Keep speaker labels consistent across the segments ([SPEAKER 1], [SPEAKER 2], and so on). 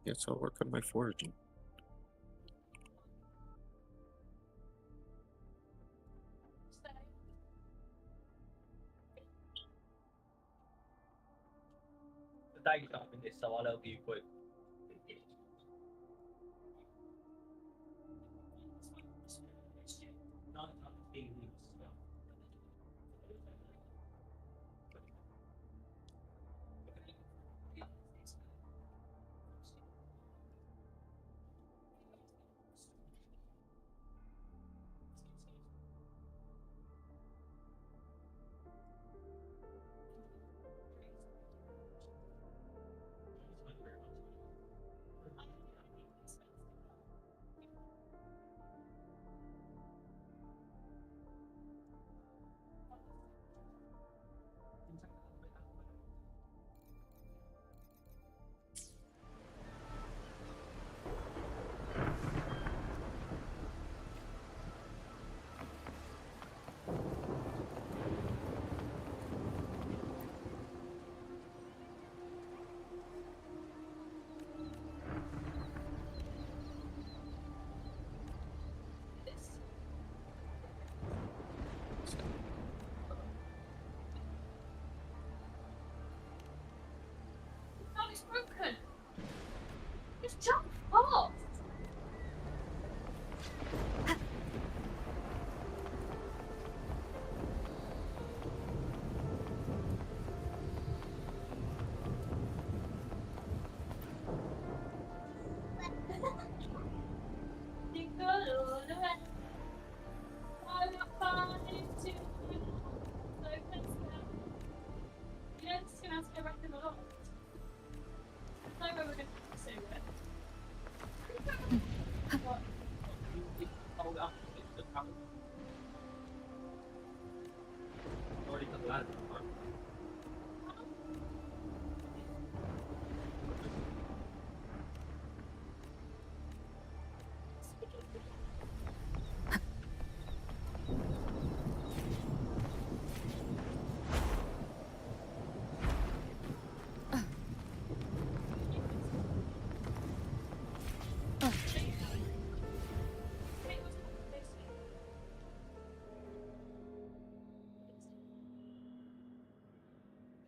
[SPEAKER 1] Guess I'll work on my foraging.
[SPEAKER 2] Dai, quindi stavo alla di quel.
[SPEAKER 3] Oh, it's broken. Just jump off.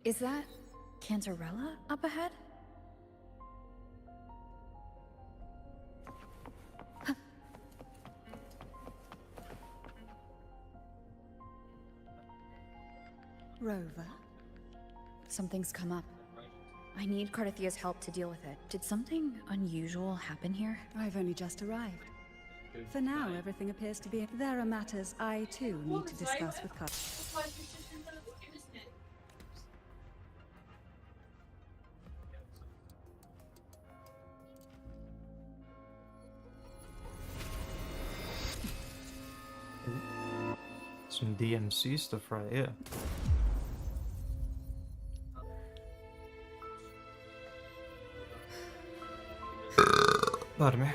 [SPEAKER 4] Is that Cantarella up ahead? Rover? Something's come up. I need Cardathia's help to deal with it. Did something unusual happen here?
[SPEAKER 5] I've only just arrived. For now, everything appears to be... There are matters I, too, need to discuss with Cardathia.
[SPEAKER 6] Some DMC stuff right here. Pardon me.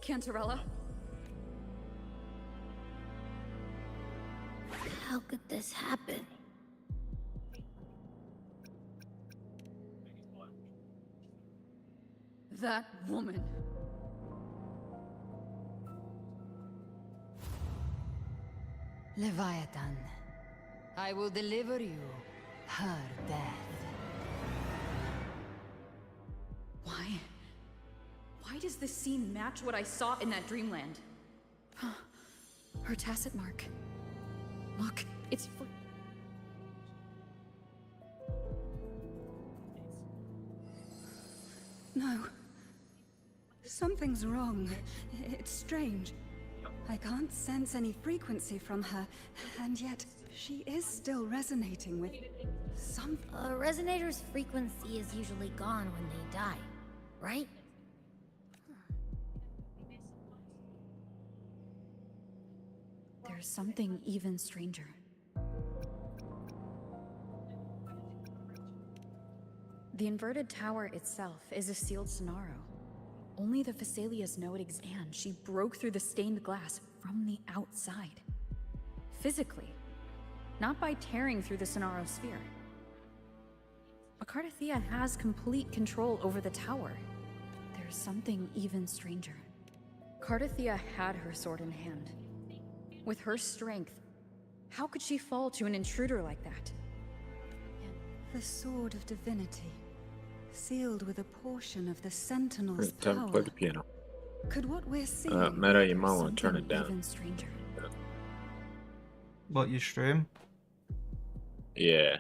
[SPEAKER 4] Cantarella?
[SPEAKER 7] How could this happen?
[SPEAKER 4] That woman.
[SPEAKER 5] Leviathan, I will deliver you her death.
[SPEAKER 4] Why does this scene match what I saw in that dreamland? Her tacit mark. Look, it's
[SPEAKER 5] No. Something's wrong. It's strange. I can't sense any frequency from her, and yet she is still resonating with some...
[SPEAKER 7] A resonator's frequency is usually gone when they die, right?
[SPEAKER 4] There's something even stranger. The inverted tower itself is a sealed sonaro. Only the Phassalias know it exists, and she broke through the stained glass from the outside. Physically, not by tearing through the sonaro sphere. Acardathea has complete control over the tower. There's something even stranger. Cardathea had her sword in hand. With her strength, how could she fall to an intruder like that?
[SPEAKER 5] The Sword of Divinity, sealed with a portion of the Sentinel's
[SPEAKER 1] Time to
[SPEAKER 5] power.
[SPEAKER 1] play the piano.
[SPEAKER 5] Could what we're seeing
[SPEAKER 1] Meta, you
[SPEAKER 5] be
[SPEAKER 1] might want to turn it
[SPEAKER 4] Something
[SPEAKER 1] down.
[SPEAKER 4] even stranger.
[SPEAKER 6] What, you stream?
[SPEAKER 1] Yeah.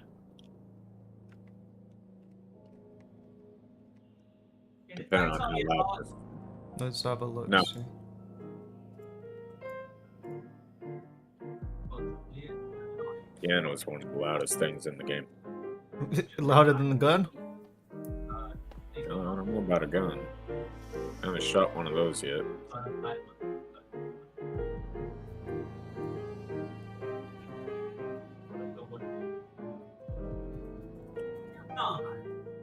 [SPEAKER 1] Depending on how loud it is.
[SPEAKER 6] Let's have a look.
[SPEAKER 1] No.
[SPEAKER 6] See.
[SPEAKER 1] Piano is one of the loudest things in the game.
[SPEAKER 6] Louder than the gun?
[SPEAKER 1] I don't know about a gun. I haven't shot one of those yet.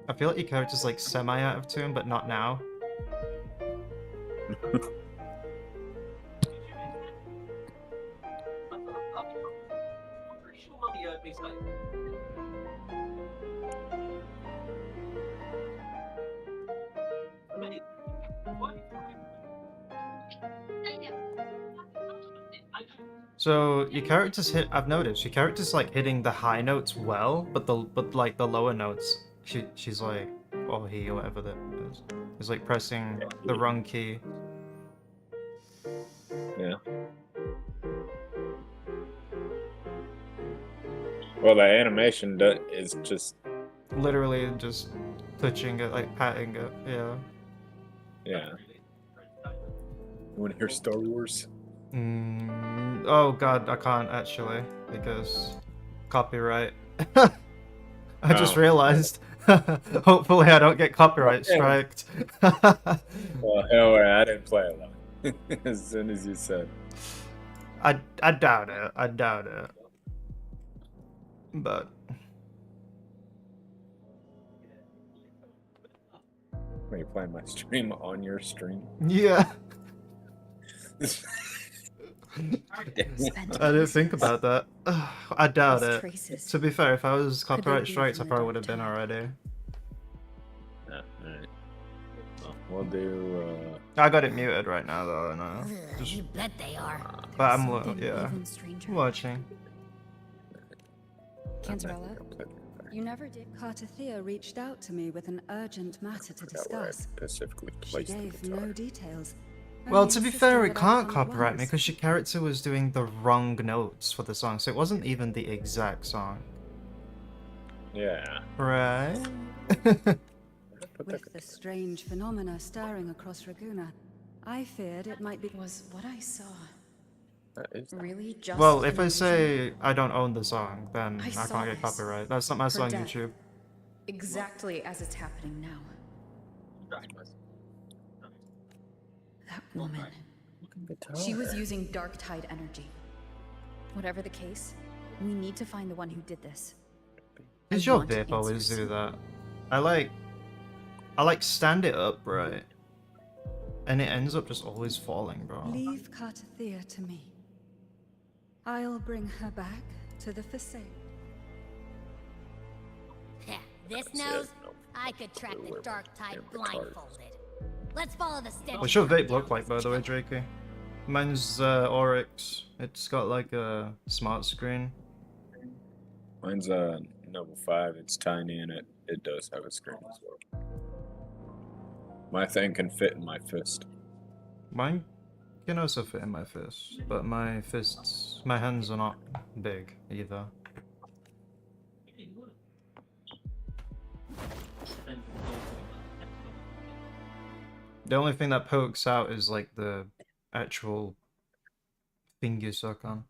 [SPEAKER 6] I feel like your character's like semi out of tune, but not now. So your character's hit. I've noticed your character's like hitting the high notes well, but like the lower notes, she's like, or he or whatever that is like pressing the wrong key.
[SPEAKER 1] Yeah. Well, the animation is just.
[SPEAKER 6] Literally just touching it, like patting it. Yeah.
[SPEAKER 1] Yeah. You want to hear Star Wars?
[SPEAKER 6] Oh god, I can't actually because copyright. I just realized. Hopefully, I don't get copyright striked.
[SPEAKER 1] Well, hell, I didn't play it long. As soon as you said.
[SPEAKER 6] I doubt it. I doubt it. But
[SPEAKER 1] Are you playing my stream on your stream?
[SPEAKER 6] yeah,
[SPEAKER 4] Spent
[SPEAKER 6] I didn't think about that. I doubt
[SPEAKER 4] These
[SPEAKER 6] it.
[SPEAKER 4] traces.
[SPEAKER 6] To be fair, if I was
[SPEAKER 4] Could they
[SPEAKER 6] copyright
[SPEAKER 4] be
[SPEAKER 6] strikes, I
[SPEAKER 4] from the
[SPEAKER 6] probably would have
[SPEAKER 4] dark
[SPEAKER 6] been
[SPEAKER 4] tower?
[SPEAKER 6] already.
[SPEAKER 1] Alright. Well, we'll do.
[SPEAKER 6] I got it muted right now, though. I know.
[SPEAKER 7] Ugh, you bet they are.
[SPEAKER 6] But I'm
[SPEAKER 4] Something
[SPEAKER 6] yeah,
[SPEAKER 4] even stranger.
[SPEAKER 6] watching.
[SPEAKER 4] Cantarella, you never did.
[SPEAKER 5] Cartathea reached out to me with an urgent matter to
[SPEAKER 1] Forgot where I
[SPEAKER 5] discuss.
[SPEAKER 1] specifically
[SPEAKER 5] She
[SPEAKER 1] placed the
[SPEAKER 5] gave
[SPEAKER 1] guitar.
[SPEAKER 5] no details.
[SPEAKER 6] Well,
[SPEAKER 5] only
[SPEAKER 6] to be
[SPEAKER 5] insisted
[SPEAKER 6] fair, it
[SPEAKER 5] that I
[SPEAKER 6] can't
[SPEAKER 5] come at
[SPEAKER 6] copyright me
[SPEAKER 5] once.
[SPEAKER 6] because your character was doing the wrong notes for the song, so it wasn't even the exact song.
[SPEAKER 1] Yeah.
[SPEAKER 6] Right?
[SPEAKER 5] With the strange phenomena stirring across Raguna, I feared it might be.
[SPEAKER 4] Was what I saw
[SPEAKER 1] That is
[SPEAKER 4] really just
[SPEAKER 6] Well, if
[SPEAKER 4] an
[SPEAKER 6] I
[SPEAKER 4] illusion?
[SPEAKER 6] say I don't own the song, then
[SPEAKER 4] I
[SPEAKER 6] I
[SPEAKER 4] saw
[SPEAKER 6] can't get
[SPEAKER 4] this.
[SPEAKER 6] copyright. That's not my
[SPEAKER 4] Her
[SPEAKER 6] song,
[SPEAKER 4] death.
[SPEAKER 6] YouTube.
[SPEAKER 4] Exactly as it's happening now. That woman. She was using dark tide energy. Whatever the case, we need to find the one who did this.
[SPEAKER 6] Does
[SPEAKER 4] I
[SPEAKER 6] your
[SPEAKER 4] want
[SPEAKER 6] vape always
[SPEAKER 4] answers.
[SPEAKER 6] do that? I like stand it up, right? And it ends up just always falling, bro.
[SPEAKER 5] Leave Cartathea to me. I'll bring her back to the facade.
[SPEAKER 7] Heh, this
[SPEAKER 1] That's
[SPEAKER 7] nose,
[SPEAKER 1] it. Nope.
[SPEAKER 7] I could track the
[SPEAKER 1] We're-
[SPEAKER 7] dark tide
[SPEAKER 1] we're retarded.
[SPEAKER 7] blindfolded. Let's follow the steps.
[SPEAKER 6] What's your vape look like, by the way, Drakey? Mine's Oryx. It's got like a smart screen.
[SPEAKER 1] Mine's Noble 5. It's tiny and it does have a screen as well. My thing can fit in my fist.
[SPEAKER 6] Mine can also fit in my fist, but my hands are not big either. The only thing that pokes out is like the actual thing you suck on.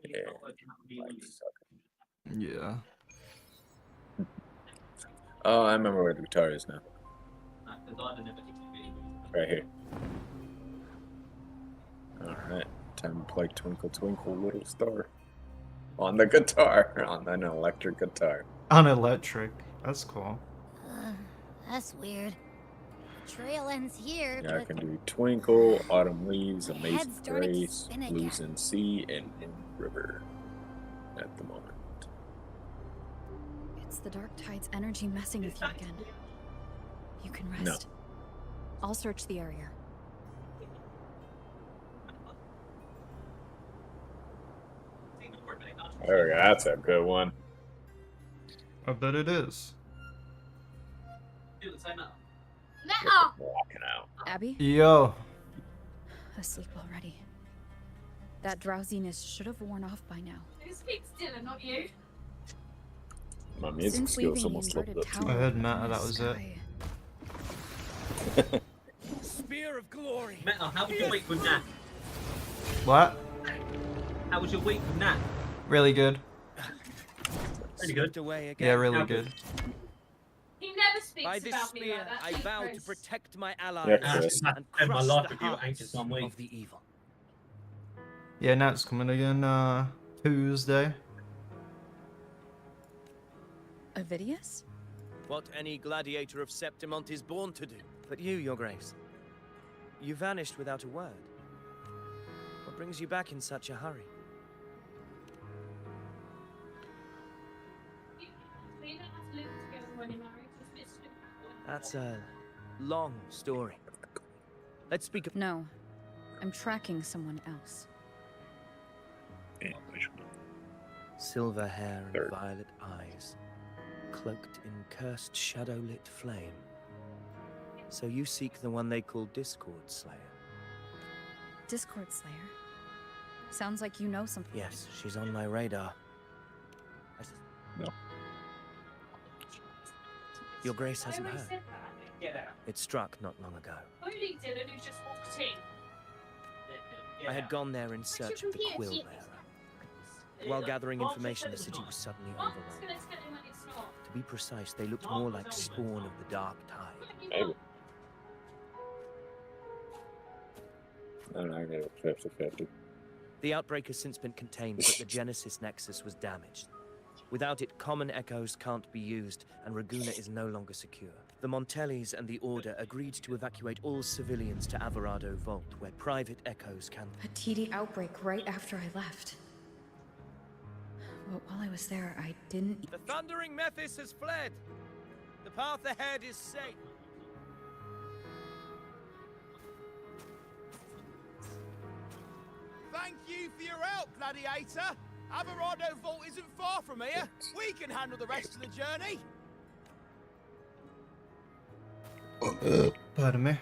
[SPEAKER 1] Yeah.
[SPEAKER 6] Yeah.
[SPEAKER 1] Oh, I remember where the guitar is now. Right here. Alright. Time to play Twinkle Twinkle Little Star on the guitar, on an electric guitar.
[SPEAKER 6] On electric. That's cool.
[SPEAKER 7] That's weird. Trail ends here,
[SPEAKER 1] Yeah, I
[SPEAKER 7] but
[SPEAKER 1] can do Twinkle, Autumn Leaves,
[SPEAKER 7] my
[SPEAKER 1] Amazing
[SPEAKER 7] head's starting to
[SPEAKER 1] Grace,
[SPEAKER 7] spin
[SPEAKER 1] Blues
[SPEAKER 7] again.
[SPEAKER 1] in Sea, and Moon River at the moment.
[SPEAKER 4] It's the Dark Tide's energy messing with you again. You can
[SPEAKER 1] No.
[SPEAKER 4] rest. I'll search the area.
[SPEAKER 1] There we go. That's a good one.
[SPEAKER 6] I bet it is.
[SPEAKER 2] Do the same now.
[SPEAKER 3] Letter!
[SPEAKER 1] Walking out.
[SPEAKER 4] Abby?
[SPEAKER 6] Yo.
[SPEAKER 4] Asleep already. That drowsiness should have worn off by now.
[SPEAKER 3] Who speaks Dylan, not you?
[SPEAKER 1] My music
[SPEAKER 4] Since
[SPEAKER 1] skills
[SPEAKER 4] leaving
[SPEAKER 1] almost
[SPEAKER 4] the
[SPEAKER 1] leveled
[SPEAKER 4] inverted
[SPEAKER 1] up too.
[SPEAKER 6] I
[SPEAKER 4] tower
[SPEAKER 6] heard
[SPEAKER 4] in
[SPEAKER 6] Matt,
[SPEAKER 4] the
[SPEAKER 6] that was it.
[SPEAKER 4] sky,
[SPEAKER 8] Spear of glory.
[SPEAKER 2] Meta, how was your week with Nat?
[SPEAKER 6] What?
[SPEAKER 2] How was your week with Nat?
[SPEAKER 6] Really good.
[SPEAKER 2] Pretty good.
[SPEAKER 8] Slipped away again.
[SPEAKER 6] Yeah, really
[SPEAKER 2] How
[SPEAKER 6] good.
[SPEAKER 3] He never speaks
[SPEAKER 8] By this
[SPEAKER 3] about me
[SPEAKER 8] spear,
[SPEAKER 3] like that.
[SPEAKER 8] I
[SPEAKER 3] don't you,
[SPEAKER 8] vow to
[SPEAKER 3] Chris?
[SPEAKER 8] protect my allies
[SPEAKER 1] Yeah, Chris.
[SPEAKER 2] I
[SPEAKER 8] and
[SPEAKER 2] spent my
[SPEAKER 8] crush
[SPEAKER 2] life
[SPEAKER 8] the
[SPEAKER 2] with you
[SPEAKER 8] hearts
[SPEAKER 2] anxious one week.
[SPEAKER 8] of the evil.
[SPEAKER 6] Yeah, Nat's coming again, Tuesday.
[SPEAKER 4] Avidius?
[SPEAKER 8] What any gladiator of Septimont is born to do. But you, Your Grace, you vanished without a word. What brings you back in such a hurry?
[SPEAKER 3] We don't have to live together when you're married. It's a bit stupid.
[SPEAKER 8] That's a long story. Let's speak of...
[SPEAKER 4] No. I'm tracking someone else.
[SPEAKER 1] English.
[SPEAKER 8] Silver hair and
[SPEAKER 1] Third.
[SPEAKER 8] violet eyes, cloaked in cursed shadow-lit flame. So you seek the one they call Discord Slayer?
[SPEAKER 4] Discord Slayer? Sounds like you know something.
[SPEAKER 8] Yes, she's on my radar.
[SPEAKER 1] No.
[SPEAKER 8] Your Grace
[SPEAKER 3] I
[SPEAKER 8] hasn't
[SPEAKER 3] already
[SPEAKER 8] heard.
[SPEAKER 3] said that.
[SPEAKER 2] Get out.
[SPEAKER 8] It struck not long ago.
[SPEAKER 3] Only Dylan who's just walked in.
[SPEAKER 8] I had gone there in search of the Quill Bearer. While gathering information, the city was suddenly
[SPEAKER 3] Mark's
[SPEAKER 8] overrun.
[SPEAKER 3] gonna tell him when it's not.
[SPEAKER 8] To be precise, they looked more like spawn of the Dark Tide.
[SPEAKER 1] Maybe. I don't know, I get it 50-50.
[SPEAKER 8] The outbreak has since been contained, but the Genesis Nexus was damaged. Without it, common echoes can't be used, and Raguna is no longer secure. The Montellis and the Order agreed to evacuate all civilians to Averado Vault, where private echoes can...
[SPEAKER 4] A TD outbreak right after I left. But while I was there, I didn't...
[SPEAKER 8] The thundering Mephis has fled! The path ahead is safe!
[SPEAKER 9] Thank you for your help, Gladiator. Averado Vault isn't far from here. We can handle the rest of the journey.
[SPEAKER 6] Pardon me.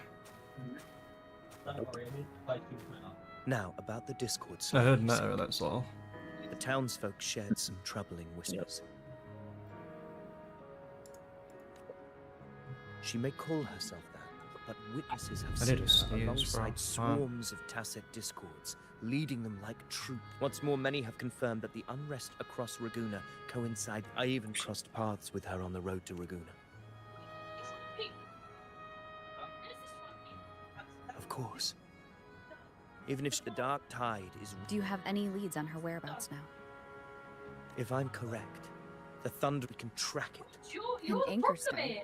[SPEAKER 2] Don't worry, I need to play you, Meta.
[SPEAKER 8] Now, about the Discord
[SPEAKER 6] I
[SPEAKER 8] Slayer.
[SPEAKER 6] heard Meta, that's all.
[SPEAKER 8] The townsfolk shared some troubling whispers. She may call herself that, but witnesses have
[SPEAKER 6] I
[SPEAKER 8] seen
[SPEAKER 6] need a
[SPEAKER 8] her
[SPEAKER 6] sneeze,
[SPEAKER 8] alongside
[SPEAKER 6] bro.
[SPEAKER 8] swarms of Tacet discords, leading them like troop. What's more, many have confirmed that the unrest across Raguna coincide. I even crossed paths with her on the road to Raguna. Of course. Even if the Dark Tide is...
[SPEAKER 4] Do you have any leads on her whereabouts now?
[SPEAKER 8] If I'm correct, the Thunder can track it.
[SPEAKER 3] You're the
[SPEAKER 4] anchor
[SPEAKER 3] problem
[SPEAKER 4] stone.
[SPEAKER 3] here.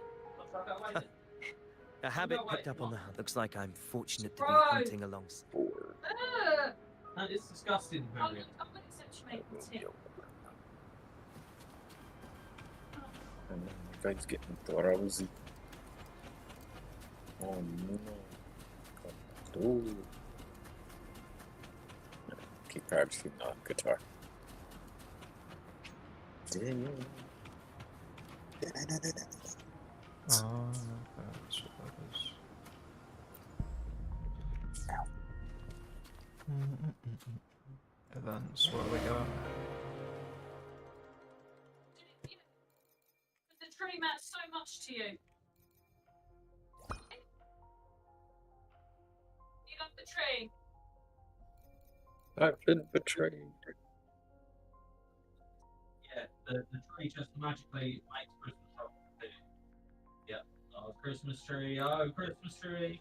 [SPEAKER 8] A habit picked up on the hunt. Looks like I'm fortunate to be
[SPEAKER 3] Bro.
[SPEAKER 8] hunting alongside.
[SPEAKER 2] That is disgusting,
[SPEAKER 3] I'm
[SPEAKER 2] Harriet.
[SPEAKER 3] gonna accept you making tea.
[SPEAKER 1] And then my guy's getting drowsy. Oh no. Oh. Keep practicing the guitar.
[SPEAKER 6] Oh, that's what that is. Events, where we go?
[SPEAKER 3] The tree matters so much to you. You love the tree.
[SPEAKER 1] I've been betrayed.
[SPEAKER 2] Yeah, the tree just magically makes Christmas trouble. Yeah. Oh, Christmas tree. Oh, Christmas tree.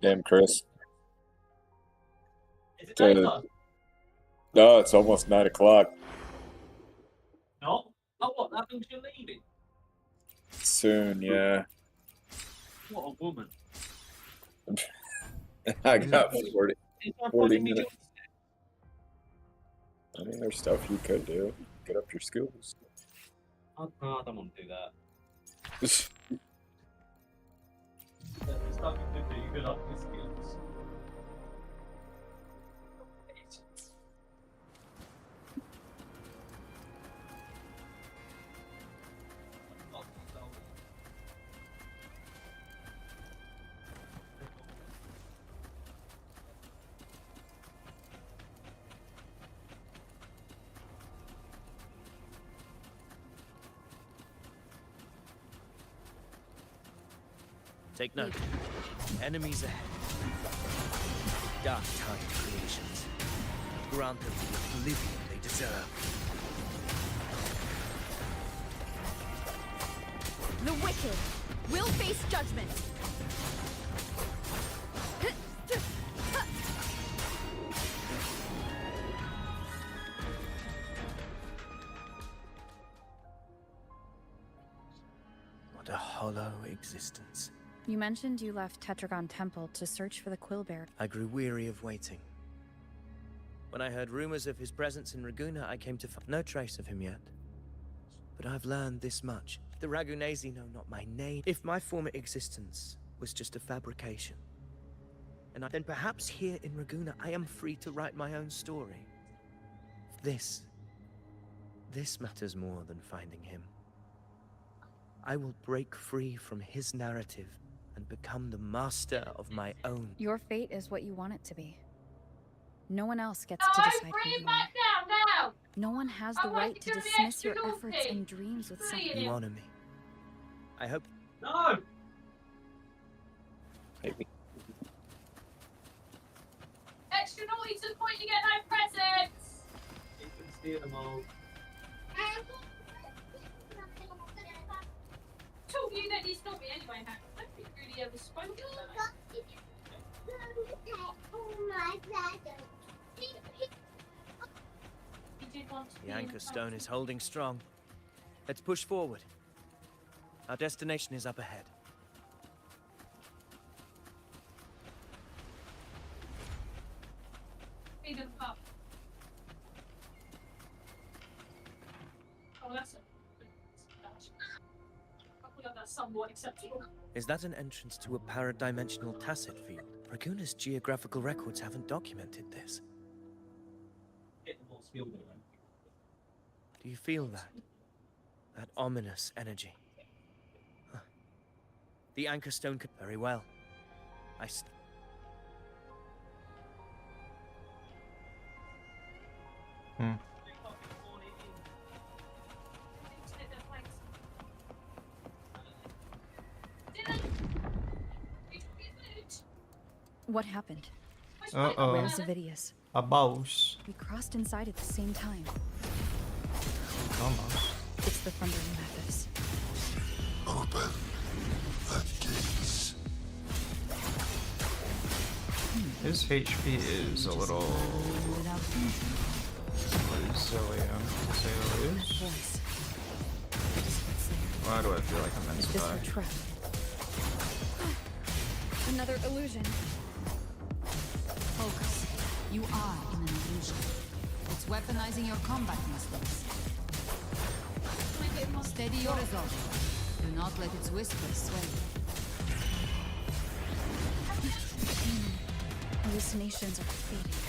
[SPEAKER 1] Damn, Chris.
[SPEAKER 2] Is it
[SPEAKER 1] Dude.
[SPEAKER 2] daytime?
[SPEAKER 1] No, it's almost 9 o'clock.
[SPEAKER 2] No? Oh, what? That means you're leaving?
[SPEAKER 1] Soon, yeah.
[SPEAKER 2] What a woman.
[SPEAKER 1] I got 40
[SPEAKER 2] Is there a
[SPEAKER 1] 40
[SPEAKER 2] point in me
[SPEAKER 1] minutes. I mean, there's stuff you could do. Get up your skills.
[SPEAKER 2] Oh, no, I don't want to do that. There's stuff you could do. You could up your skills.
[SPEAKER 8] Take note. Enemies ahead. Dark-tide creations. Grant them the oblivion they deserve.
[SPEAKER 4] The wicked will face judgment.
[SPEAKER 8] What a hollow existence.
[SPEAKER 4] You mentioned you left Tetragon Temple to search for the Quillbear.
[SPEAKER 8] I grew weary of waiting. When I heard rumors of his presence in Raguna, I came to find no trace of him yet. But I've learned this much. The Ragunesi know not my name. If my former existence was just a fabrication, then perhaps here in Raguna I am free to write my own story. This matters more than finding him. I will break free from his narrative and become the master of my own.
[SPEAKER 4] Your fate is what you want it to be. No one else gets to decide who you are.
[SPEAKER 3] back down now!
[SPEAKER 4] No one has
[SPEAKER 3] I
[SPEAKER 4] the
[SPEAKER 3] want
[SPEAKER 4] right
[SPEAKER 3] you
[SPEAKER 4] to
[SPEAKER 3] to be
[SPEAKER 4] dismiss
[SPEAKER 3] extra
[SPEAKER 4] your efforts
[SPEAKER 3] naughty.
[SPEAKER 4] and dreams with
[SPEAKER 3] Free
[SPEAKER 4] something.
[SPEAKER 8] You honor me. I hope
[SPEAKER 2] No!
[SPEAKER 1] Maybe.
[SPEAKER 3] Extra naughty to the point you get no presents!
[SPEAKER 2] You can steal them all.
[SPEAKER 3] Told you that he's not me anyway, Hank. I don't think really ever spoke to that. He did want to
[SPEAKER 8] the
[SPEAKER 3] be
[SPEAKER 8] anchor
[SPEAKER 3] in
[SPEAKER 8] stone
[SPEAKER 3] the
[SPEAKER 8] is holding strong. Let's push forward. Our destination is up ahead.
[SPEAKER 3] freedom pub. Oh, that's it. That's somewhat acceptable.
[SPEAKER 8] Is that an entrance to a paradimensional tacit field? Raguna's geographical records haven't documented this.
[SPEAKER 2] Hit the more skill with it.
[SPEAKER 8] Do you feel that? That ominous energy? Huh. The anchor stone could very well.
[SPEAKER 4] What happened?
[SPEAKER 6] Uh-oh.
[SPEAKER 4] Where's Avidius?
[SPEAKER 6] A boss.
[SPEAKER 4] We crossed inside at the same time.
[SPEAKER 6] Almost.
[SPEAKER 4] It's the Thundering Mathis.
[SPEAKER 10] Open the gates.
[SPEAKER 6] His HP is a little resilient, to say the least.
[SPEAKER 4] Voice.
[SPEAKER 6] Why do I feel like I'm meant
[SPEAKER 4] Is
[SPEAKER 6] to
[SPEAKER 4] this
[SPEAKER 6] die?
[SPEAKER 4] your trap? Another illusion.
[SPEAKER 11] Focus. You are in an illusion. It's weaponizing your combat instincts. Steady your resolve. Do not let its whispers sway you.
[SPEAKER 4] Hallucinations are fading.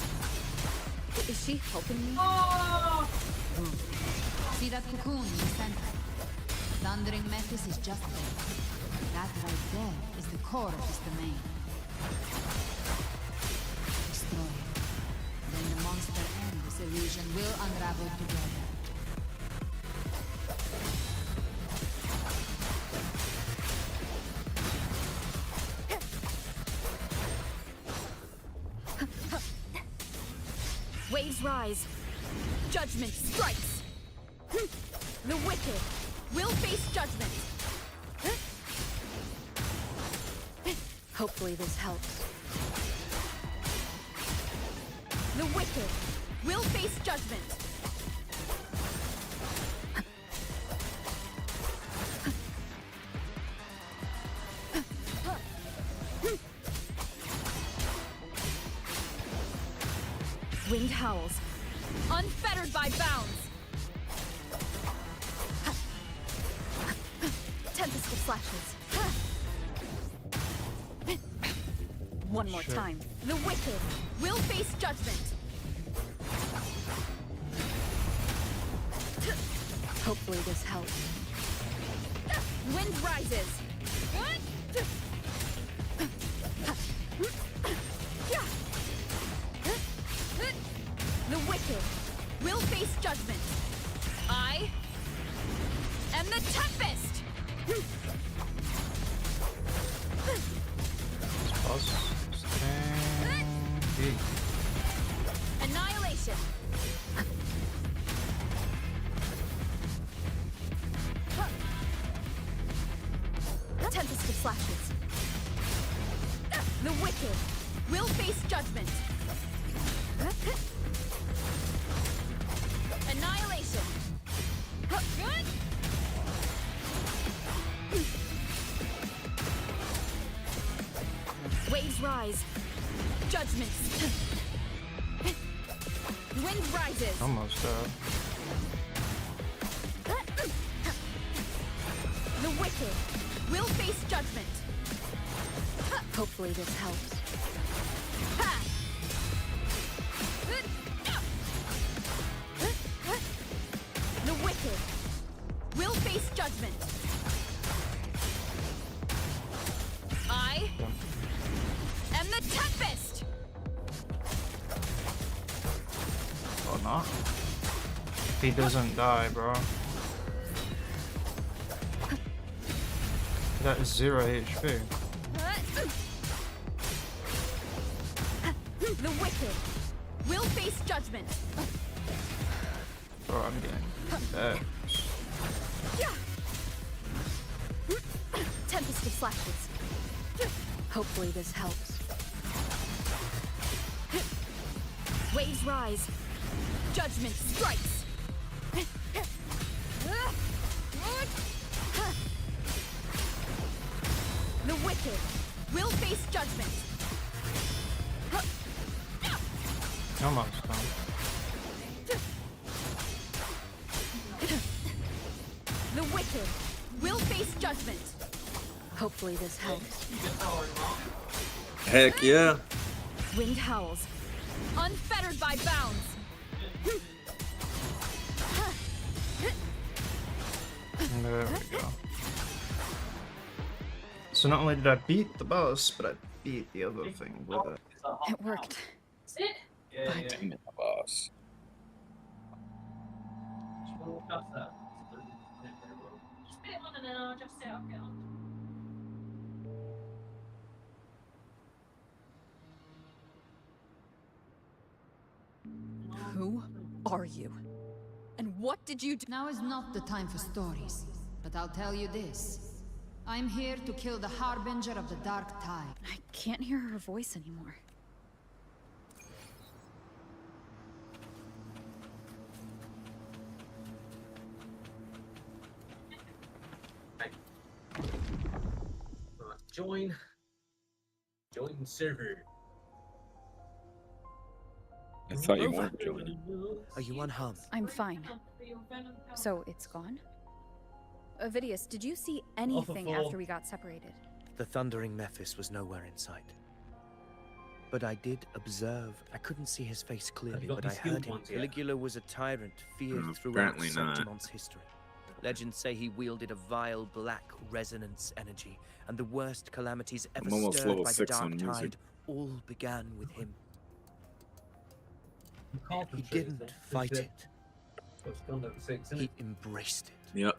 [SPEAKER 4] Is she helping me?
[SPEAKER 11] See that cocoon in the center? Thundering Metis is just there. That right there is the core of his domain. Destroy it. When the monster and this illusion will unravel together.
[SPEAKER 4] Waves rise. Judgment strikes. The wicked will face judgment. Hopefully this helps. The wicked will face judgment. Wind howls, unfettered by bounds. Tempest of flashes. One more time. The wicked will face judgment. Hopefully this helps. Wind rises. The wicked will face judgment. I am the Tempest! Annihilation! Tempest of flashes. The wicked will face judgment. Annihilation! Waves rise. Judgment. Wind rises.
[SPEAKER 6] Almost
[SPEAKER 4] The wicked will face judgment. Hopefully this helps. The wicked will face judgment. I am the Tempest!
[SPEAKER 6] or not. If he doesn't die, bro. That is 0 HP.
[SPEAKER 4] The wicked will face judgment.
[SPEAKER 6] Bro, I'm getting dead.
[SPEAKER 4] Tempest of flashes. Hopefully this helps. Waves rise. Judgment strikes. The wicked will face judgment.
[SPEAKER 6] Almost done.
[SPEAKER 4] The wicked will face judgment. Hopefully this helps.
[SPEAKER 1] Heck yeah.
[SPEAKER 4] Wind howls, unfettered by bounds.
[SPEAKER 6] There we go. So not only did I beat the boss, but I beat the other thing with it.
[SPEAKER 4] It worked.
[SPEAKER 3] Sit.
[SPEAKER 1] Damn it, boss.
[SPEAKER 3] Just put it on and then I'll just say I'll get on.
[SPEAKER 4] Who are you? And what did you do?
[SPEAKER 11] Now is not the time for stories, but I'll tell you this. I'm here to kill the Harbinger of the Dark Tide.
[SPEAKER 4] I can't hear her voice anymore.
[SPEAKER 2] Join server.
[SPEAKER 1] I thought you weren't joining.
[SPEAKER 8] Are you unharmed?
[SPEAKER 4] I'm fine. So it's gone? Vidius, did you see anything after we got separated?
[SPEAKER 8] The thundering Mephis was nowhere in sight. But I did observe. I couldn't see his face clearly, but I heard him. Caligula was a tyrant feared throughout
[SPEAKER 1] apparently not.
[SPEAKER 8] Septimon's history. Legends say he wielded a vile black resonance energy, and the worst calamities ever
[SPEAKER 1] I'm almost
[SPEAKER 8] stirred
[SPEAKER 1] level
[SPEAKER 8] by the
[SPEAKER 1] 6
[SPEAKER 8] Dark
[SPEAKER 1] on music.
[SPEAKER 8] Tide all began with him. He didn't fight it. He embraced it.
[SPEAKER 1] Yep.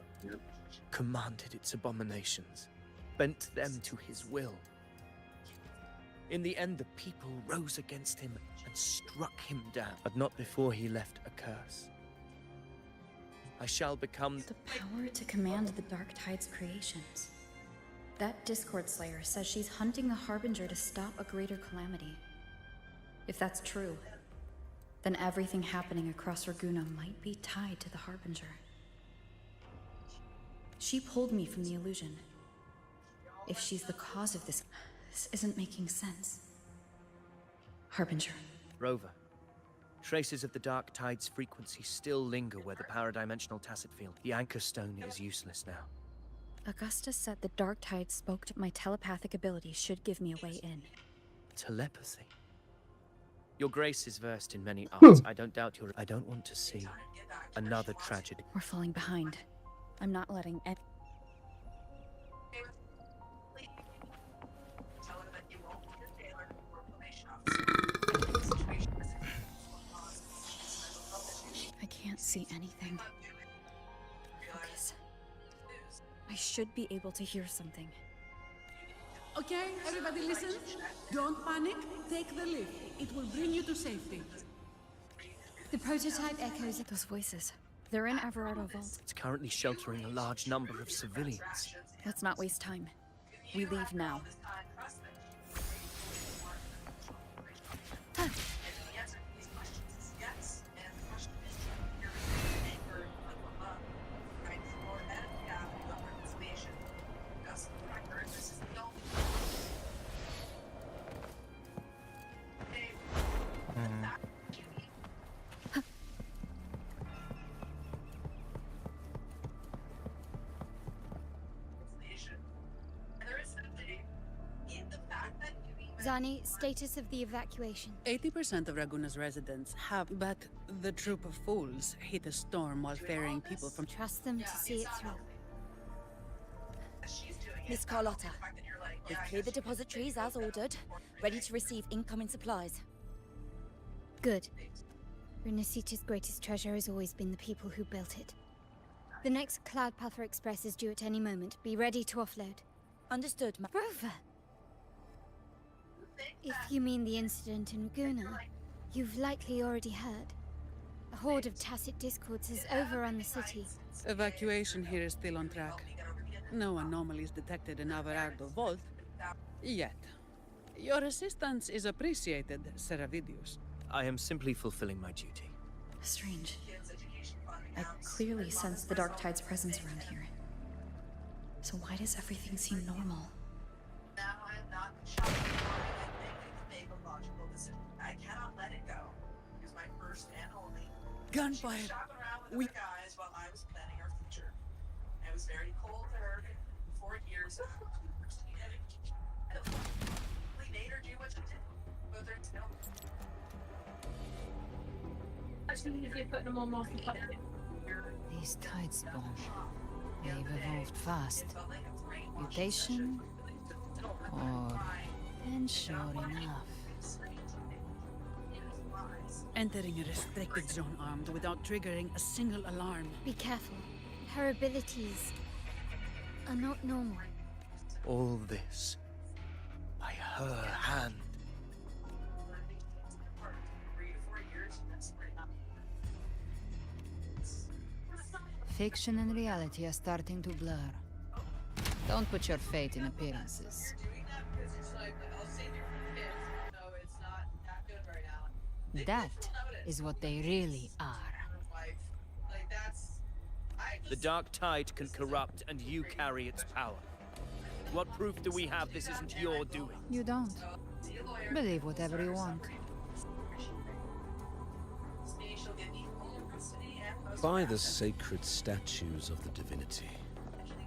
[SPEAKER 8] Commanded its abominations, bent them to his will. In the end, the people rose against him and struck him down, but not before he left a curse. I shall become
[SPEAKER 4] The power to command the Dark Tide's creations. That Discord Slayer says she's hunting the Harbinger to stop a greater calamity. If that's true, then everything happening across Raguna might be tied to the Harbinger. She pulled me from the illusion. If she's the cause of this isn't making sense. Harbinger.
[SPEAKER 8] Rover, traces of the Dark Tide's frequency still linger where the paradimensional tacit field. The Anchor Stone is useless now.
[SPEAKER 4] Augusta said the Dark Tide spoke to my telepathic ability should give me a way in.
[SPEAKER 8] Telepathy? Your Grace is versed in many arts. I don't doubt I don't want to see another tragedy.
[SPEAKER 4] We're falling behind. I'm not letting any... I can't see anything. Focus. I should be able to hear something.
[SPEAKER 12] Okay, everybody listen. Don't panic. Take the lift. It will bring you to safety.
[SPEAKER 7] The prototype echoes.
[SPEAKER 4] Those voices. They're in Everardo Vault.
[SPEAKER 8] It's currently sheltering a large number of civilians.
[SPEAKER 4] Let's not waste time. We leave now.
[SPEAKER 7] Zani, status of the evacuation.
[SPEAKER 12] 80% of Raguna's residents have, but the troop of fools hit a storm while ferrying people from...
[SPEAKER 7] Trust them to see it through.
[SPEAKER 13] Miss Carlotta, we've cleared the depositories as ordered, ready to receive incoming supplies.
[SPEAKER 7] Good. Renacita's greatest treasure has always been the people who built it. The next Cloudpather Express is due at any moment. Be ready to offload.
[SPEAKER 13] Understood, ma-
[SPEAKER 7] Rover! If you mean the incident in Raguna, you've likely already heard. A horde of tacit discords has overrun the city.
[SPEAKER 12] Evacuation here is still on track. No anomalies detected in Everardo Vault. Yet. Your assistance is appreciated, Seravidius.
[SPEAKER 8] I am simply fulfilling my duty.
[SPEAKER 4] Strange. I clearly sense the Dark Tide's presence around here. So why does everything seem normal?
[SPEAKER 14] I cannot let it go. It was my first and only.
[SPEAKER 12] Gunfire.
[SPEAKER 14] Shop around with the guys while I was planning our future. I was very cold to her for 4 years. Nate or do what you did. But they're still.
[SPEAKER 3] Actually, if you're putting them on more
[SPEAKER 11] These tide spawn. They've evolved fast. Mutation? Or... And sure enough.
[SPEAKER 12] Entering a restricted zone armed without triggering a single alarm.
[SPEAKER 7] Be careful. Her abilities are not normal.
[SPEAKER 8] All this by her hand.
[SPEAKER 11] Fiction and reality are starting to blur. Don't put your fate in appearances. That is what they really are.
[SPEAKER 8] The Dark Tide can corrupt, and you carry its power. What proof do we have this isn't your doing?
[SPEAKER 11] You don't. Believe whatever you want.
[SPEAKER 15] By the sacred statues of the divinity,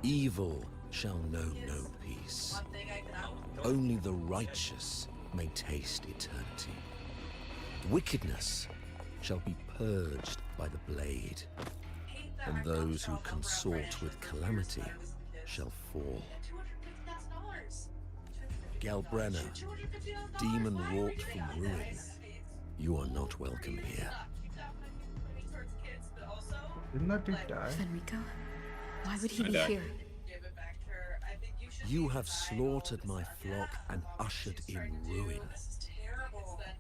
[SPEAKER 15] evil shall know no peace. Only the righteous may taste eternity. Wickedness shall be purged by the blade, and those who consort with calamity shall fall. Galbrenna, demon wrought from ruin, you are not welcome here.
[SPEAKER 6] Didn't that dude die?
[SPEAKER 4] Fenrico? Why would he be
[SPEAKER 1] died.
[SPEAKER 4] here?
[SPEAKER 15] You have slaughtered my flock and ushered in ruin.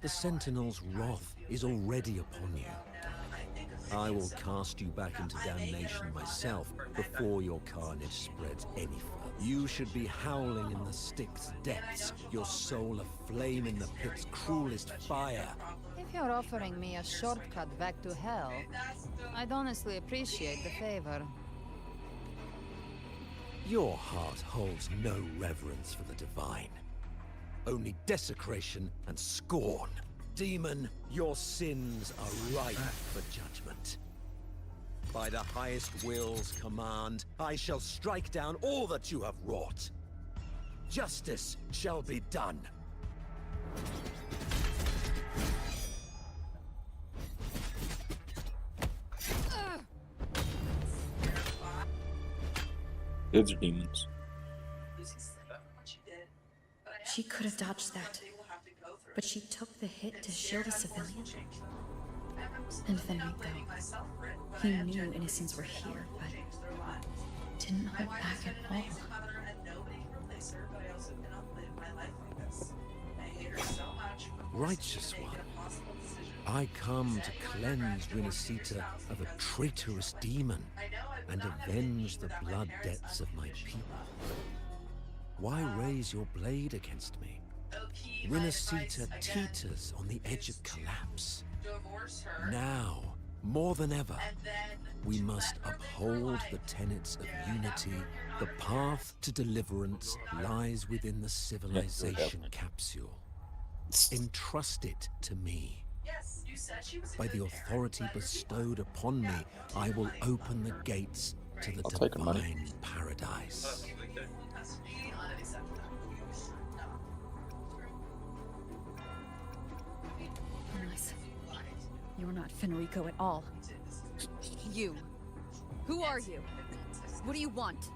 [SPEAKER 15] The Sentinel's wrath is already upon you. I will cast you back into damnation myself before your carnage spreads any further. You should be howling in the Styx's depths, your soul aflame in the pit's cruelest fire.
[SPEAKER 7] If
[SPEAKER 11] If you're offering me a shortcut back to hell, I'd honestly appreciate the favor.
[SPEAKER 15] Your heart holds no reverence for the divine. Only desecration and scorn. Demon, your sins are ripe for judgment. By the highest will's command, I shall strike down all that you have wrought. Justice shall be done.
[SPEAKER 1] Kids are demons.
[SPEAKER 4] She could have dodged that, but she took the hit to shield a civilian. And Fenrico, he knew innocents were here, but didn't hold back at all.
[SPEAKER 15] Righteous one, I come to cleanse Rinascita of a traitorous demon and avenge the blood debts of my people. Why raise your blade against me? Rinascita teeters on the edge of collapse. Now, more than ever, we must uphold the tenets of unity. The path to deliverance lies within the civilization capsule. Entrust it to me. By the authority bestowed upon me, I will open the gates to the divine paradise.
[SPEAKER 4] Unless you're not Fenrico at all.
[SPEAKER 5] You. Who are you? What do you want?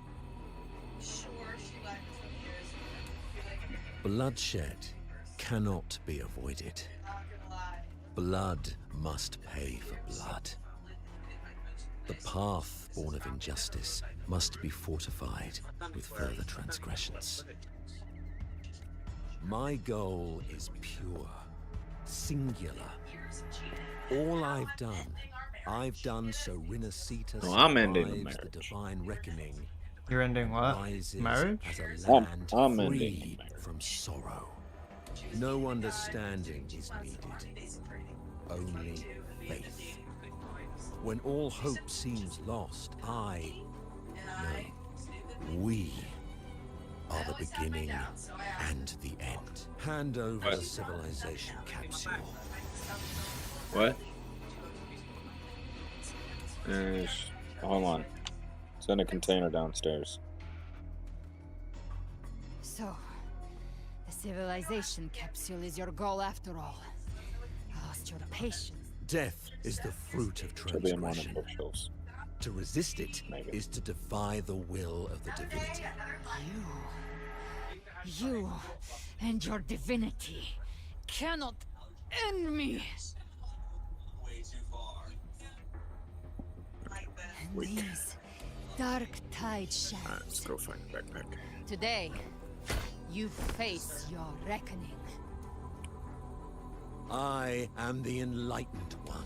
[SPEAKER 15] Bloodshed cannot be avoided. Blood must pay for blood. The path born of injustice must be fortified with further transgressions. My goal is pure, singular. All I've done so Rinascita
[SPEAKER 1] I'm ending the
[SPEAKER 15] survives the
[SPEAKER 1] marriage.
[SPEAKER 15] divine reckoning.
[SPEAKER 6] You're ending what?
[SPEAKER 15] Rises
[SPEAKER 6] Marriage?
[SPEAKER 15] as a land
[SPEAKER 1] I'm ending
[SPEAKER 15] free from sorrow. No understanding is needed, only faith. When all hope seems lost, we are the beginning and the end. Hand over the civilization capsule.
[SPEAKER 1] What? Hold on. It's in a container downstairs.
[SPEAKER 11] So, the civilization capsule is your goal after all. I lost your patience.
[SPEAKER 15] Death is the fruit of
[SPEAKER 1] Should be in one of
[SPEAKER 15] transgression.
[SPEAKER 1] the bookshelves.
[SPEAKER 15] To resist it
[SPEAKER 1] Maybe.
[SPEAKER 15] is to defy the will of the divinity.
[SPEAKER 11] You and your divinity cannot end me. And these dark tide shadows.
[SPEAKER 1] Alright, let's go find the backpack.
[SPEAKER 11] Today, you face your reckoning.
[SPEAKER 15] I am the enlightened one,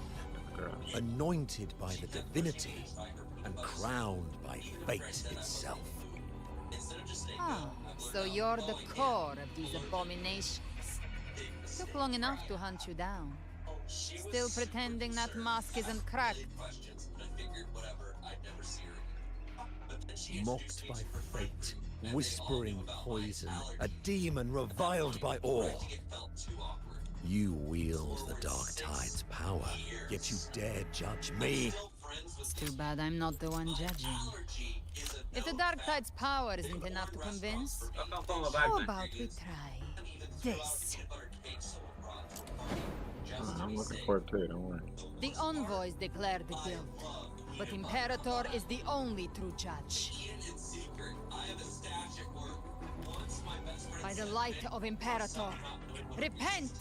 [SPEAKER 15] anointed by the divinity and crowned by fate itself.
[SPEAKER 11] Ah, so you're the core of these abominations. Took long enough to hunt you down. Still pretending that mask isn't cracked.
[SPEAKER 15] Mocked by fate, whispering poison, a demon reviled by all. You wield the Dark Tide's power, yet you dare judge me.
[SPEAKER 11] It's too bad I'm not the one judging. If the Dark Tide's power isn't enough to convince, how about we try this?
[SPEAKER 1] I'm looking for it too, don't worry.
[SPEAKER 11] The envoys declared the guilt, but Imperator is the only true judge. By the light of Imperator, repent!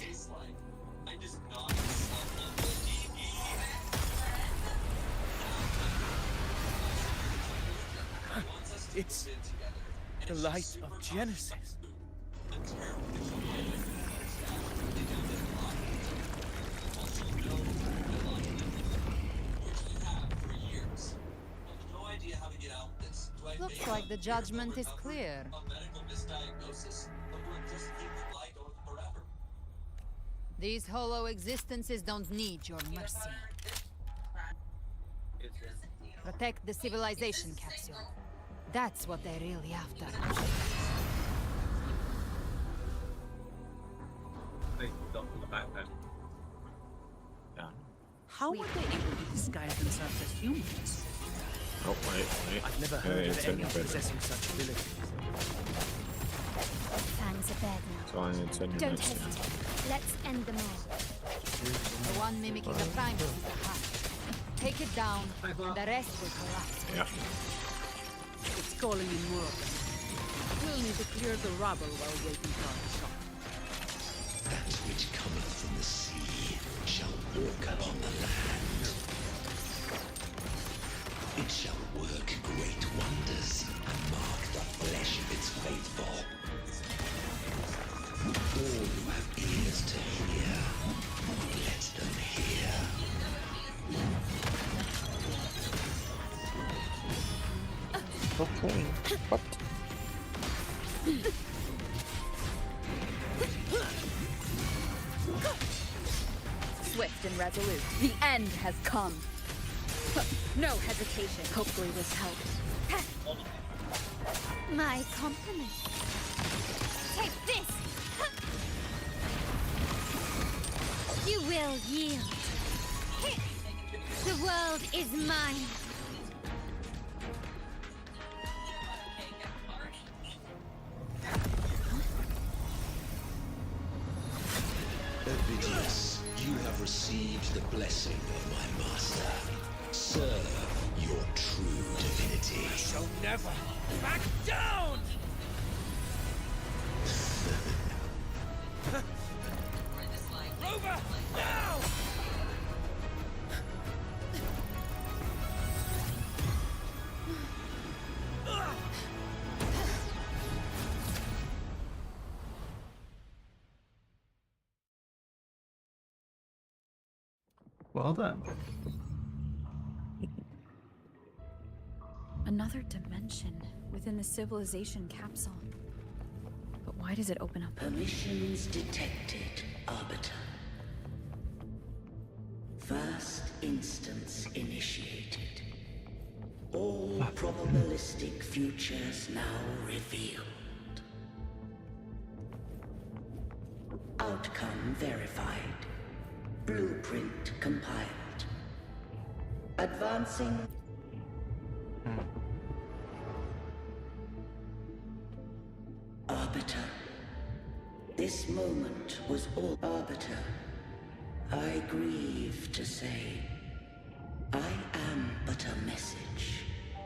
[SPEAKER 8] It's the light of Genesis.
[SPEAKER 11] Looks like the judgment is clear. These hollow existences don't need your mercy. Protect the civilization capsule. That's what they're really after.
[SPEAKER 12] How were they able to disguise themselves as humans?
[SPEAKER 1] Oh, wait.
[SPEAKER 8] I've never
[SPEAKER 1] Hey,
[SPEAKER 8] heard
[SPEAKER 1] it's
[SPEAKER 8] of
[SPEAKER 1] in
[SPEAKER 8] anyone
[SPEAKER 1] the bed.
[SPEAKER 8] possessing such abilities.
[SPEAKER 7] Fangs are bed now.
[SPEAKER 1] So it's in your
[SPEAKER 7] Don't
[SPEAKER 1] next
[SPEAKER 7] hesitate. Let's end them all.
[SPEAKER 11] The one mimicking the primus is the heart. Take it down, and the rest will collapse.
[SPEAKER 1] Yeah.
[SPEAKER 12] It's calling in more of them. We'll need to clear the rubble while waiting for our shot.
[SPEAKER 10] That which cometh from the sea shall walk upon the land. It shall work great wonders and mark the flesh of its faithful. All who have ears to hear, let them hear.
[SPEAKER 1] Okay. What?
[SPEAKER 4] Swift and resolute. The end has come. No hesitation. Hopefully this helps.
[SPEAKER 7] My compliments. Take this! You will yield. The world is mine.
[SPEAKER 10] Ovidius, you have received the blessing of my master. Serve your true divinity.
[SPEAKER 9] I shall never back down! Rover, now!
[SPEAKER 6] Well done.
[SPEAKER 4] Another dimension within the civilization capsule. But why does it open up?
[SPEAKER 16] Permissions detected, Arbiter. First instance initiated. All probabilistic futures now revealed. Outcome verified. Blueprint compiled. Advancing. Arbiter. This moment was all Arbiter. I grieve to say, I am but a message,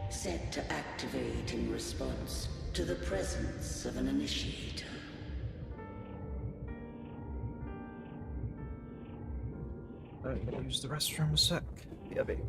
[SPEAKER 16] set to activate in response to the presence of an initiator.
[SPEAKER 6] Use the restroom a sec. Yeah, babe.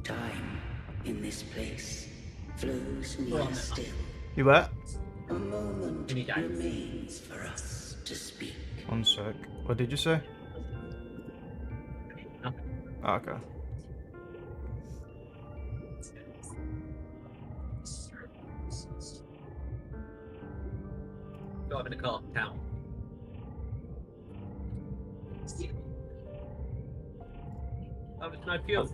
[SPEAKER 16] Time in this place flows near still.
[SPEAKER 6] You what?
[SPEAKER 16] A moment remains for us to speak.
[SPEAKER 6] One sec. What did you say? Oh, okay.
[SPEAKER 2] Driving a car to town. Oh, there's no fuel.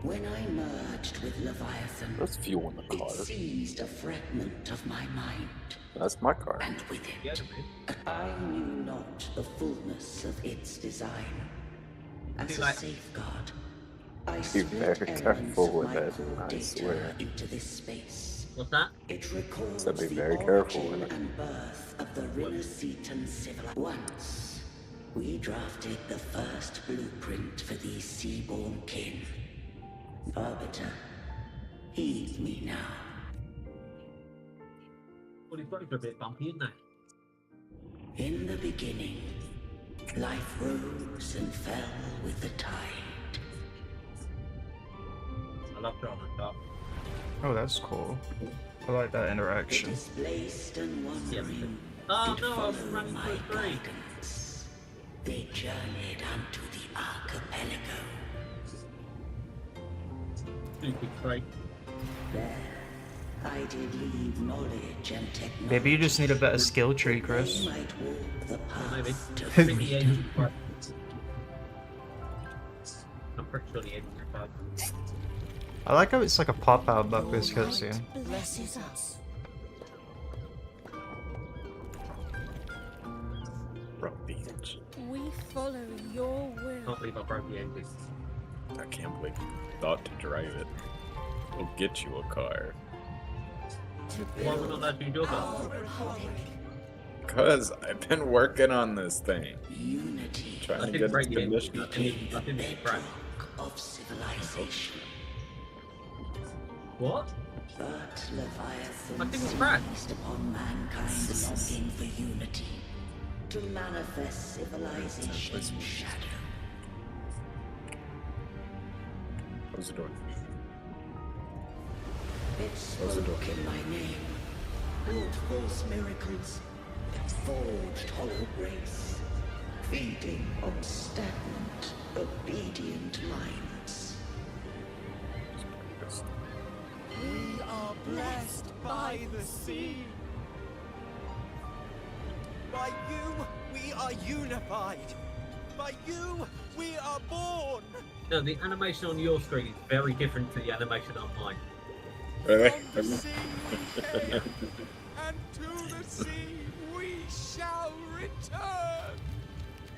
[SPEAKER 16] When I merged with Leviathan,
[SPEAKER 1] There's fuel in the car.
[SPEAKER 16] it seized a fragment of my mind.
[SPEAKER 1] That's my car.
[SPEAKER 16] And with it, I knew not the fullness of its design. As a safeguard, I
[SPEAKER 1] Be
[SPEAKER 16] split
[SPEAKER 1] very
[SPEAKER 16] elements
[SPEAKER 1] careful
[SPEAKER 16] of
[SPEAKER 1] with
[SPEAKER 16] my
[SPEAKER 1] it,
[SPEAKER 16] core
[SPEAKER 1] I
[SPEAKER 16] data
[SPEAKER 1] swear.
[SPEAKER 16] into this space.
[SPEAKER 2] What's that?
[SPEAKER 16] It records
[SPEAKER 1] So be
[SPEAKER 16] the
[SPEAKER 1] very careful
[SPEAKER 16] origin
[SPEAKER 1] with it.
[SPEAKER 16] and birth of the Rinnesetan civilization. Once, we drafted the first blueprint for these seaborn kin. Arbiter, heed me now.
[SPEAKER 2] Well, his body's a bit bumpy, isn't they?
[SPEAKER 16] In the beginning, life rose and fell with the tide.
[SPEAKER 2] I love driving a car.
[SPEAKER 6] Oh, that's cool. I like that interaction.
[SPEAKER 16] Displaced and wandering,
[SPEAKER 2] Oh
[SPEAKER 16] did
[SPEAKER 2] no, I was
[SPEAKER 16] follow
[SPEAKER 2] running
[SPEAKER 16] my
[SPEAKER 2] for a tree.
[SPEAKER 16] guidance. They journeyed unto the archipelago.
[SPEAKER 2] Stupid crate.
[SPEAKER 16] There, I did leave knowledge and technology.
[SPEAKER 6] Maybe you just need a better skill tree,
[SPEAKER 16] They
[SPEAKER 6] Chris.
[SPEAKER 16] might walk the
[SPEAKER 2] Maybe.
[SPEAKER 16] path to
[SPEAKER 2] I think the
[SPEAKER 16] freedom.
[SPEAKER 2] engine's broken. I'm pretty sure the engine's broken.
[SPEAKER 6] I like how it's like a pop-out but this cutscene.
[SPEAKER 13] Blesses us.
[SPEAKER 1] Broke the engine.
[SPEAKER 13] We follow your will.
[SPEAKER 2] Can't believe I broke the engine.
[SPEAKER 1] I can't believe you thought to drive it. We'll get you a car.
[SPEAKER 2] Why would not let you do that?
[SPEAKER 1] Cause I've been working on this thing.
[SPEAKER 16] Unity
[SPEAKER 1] Trying
[SPEAKER 2] I
[SPEAKER 1] to
[SPEAKER 2] didn't
[SPEAKER 1] get
[SPEAKER 2] break
[SPEAKER 1] it
[SPEAKER 2] the engine.
[SPEAKER 1] conditioned.
[SPEAKER 2] I didn't crash.
[SPEAKER 16] of civilization.
[SPEAKER 2] What?
[SPEAKER 16] But Leviathan
[SPEAKER 2] I think it's cracked.
[SPEAKER 16] seized upon mankind's longing for unity to manifest civilization's shadow.
[SPEAKER 1] Close the door.
[SPEAKER 16] It
[SPEAKER 1] Close the door.
[SPEAKER 16] spoke in my name, wrought false miracles, forged hollow grace, feeding on stagnant, obedient minds.
[SPEAKER 9] We are blessed by the sea. By you, we are unified. By you, we are born.
[SPEAKER 2] No, the animation on your screen is very different to the animation on mine.
[SPEAKER 1] Really?
[SPEAKER 9] From the sea we came, and to the sea we shall return.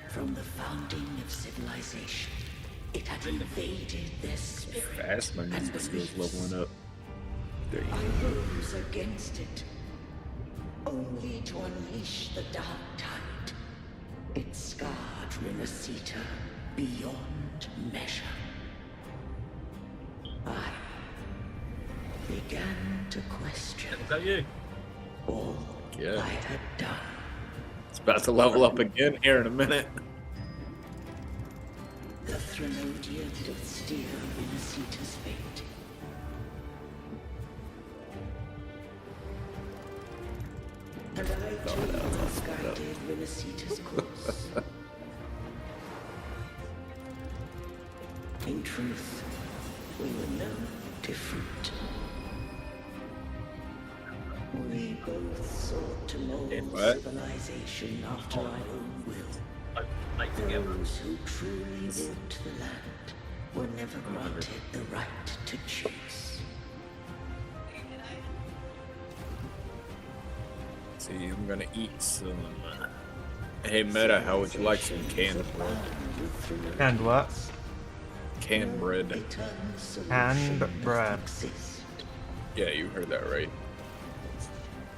[SPEAKER 16] From the founding of civilization, it had invaded their spirit.
[SPEAKER 1] Fast, my
[SPEAKER 16] and
[SPEAKER 1] music skills
[SPEAKER 16] beliefs.
[SPEAKER 1] leveling up. There you
[SPEAKER 16] I
[SPEAKER 1] go.
[SPEAKER 16] rose against it, only to unleash the dark tide. It scarred Rinneseta beyond measure. I began to question
[SPEAKER 2] Is that you?
[SPEAKER 16] all
[SPEAKER 1] Yeah.
[SPEAKER 16] I had done.
[SPEAKER 1] It's about to level up again here in a minute.
[SPEAKER 16] The Threnodian did steer Rinneseta's fate. And I too guided Rinneseta's course. In truth, we were no different. We both sought to mold
[SPEAKER 1] what?
[SPEAKER 16] civilization after our own will.
[SPEAKER 2] Like together.
[SPEAKER 16] Those who truly lived the land were never granted the right to choose.
[SPEAKER 1] See, I'm gonna eat some. Hey, Meta, how would you like some canned bread?
[SPEAKER 6] And what?
[SPEAKER 1] Canned bread.
[SPEAKER 6] And bread.
[SPEAKER 1] Yeah, you heard that right.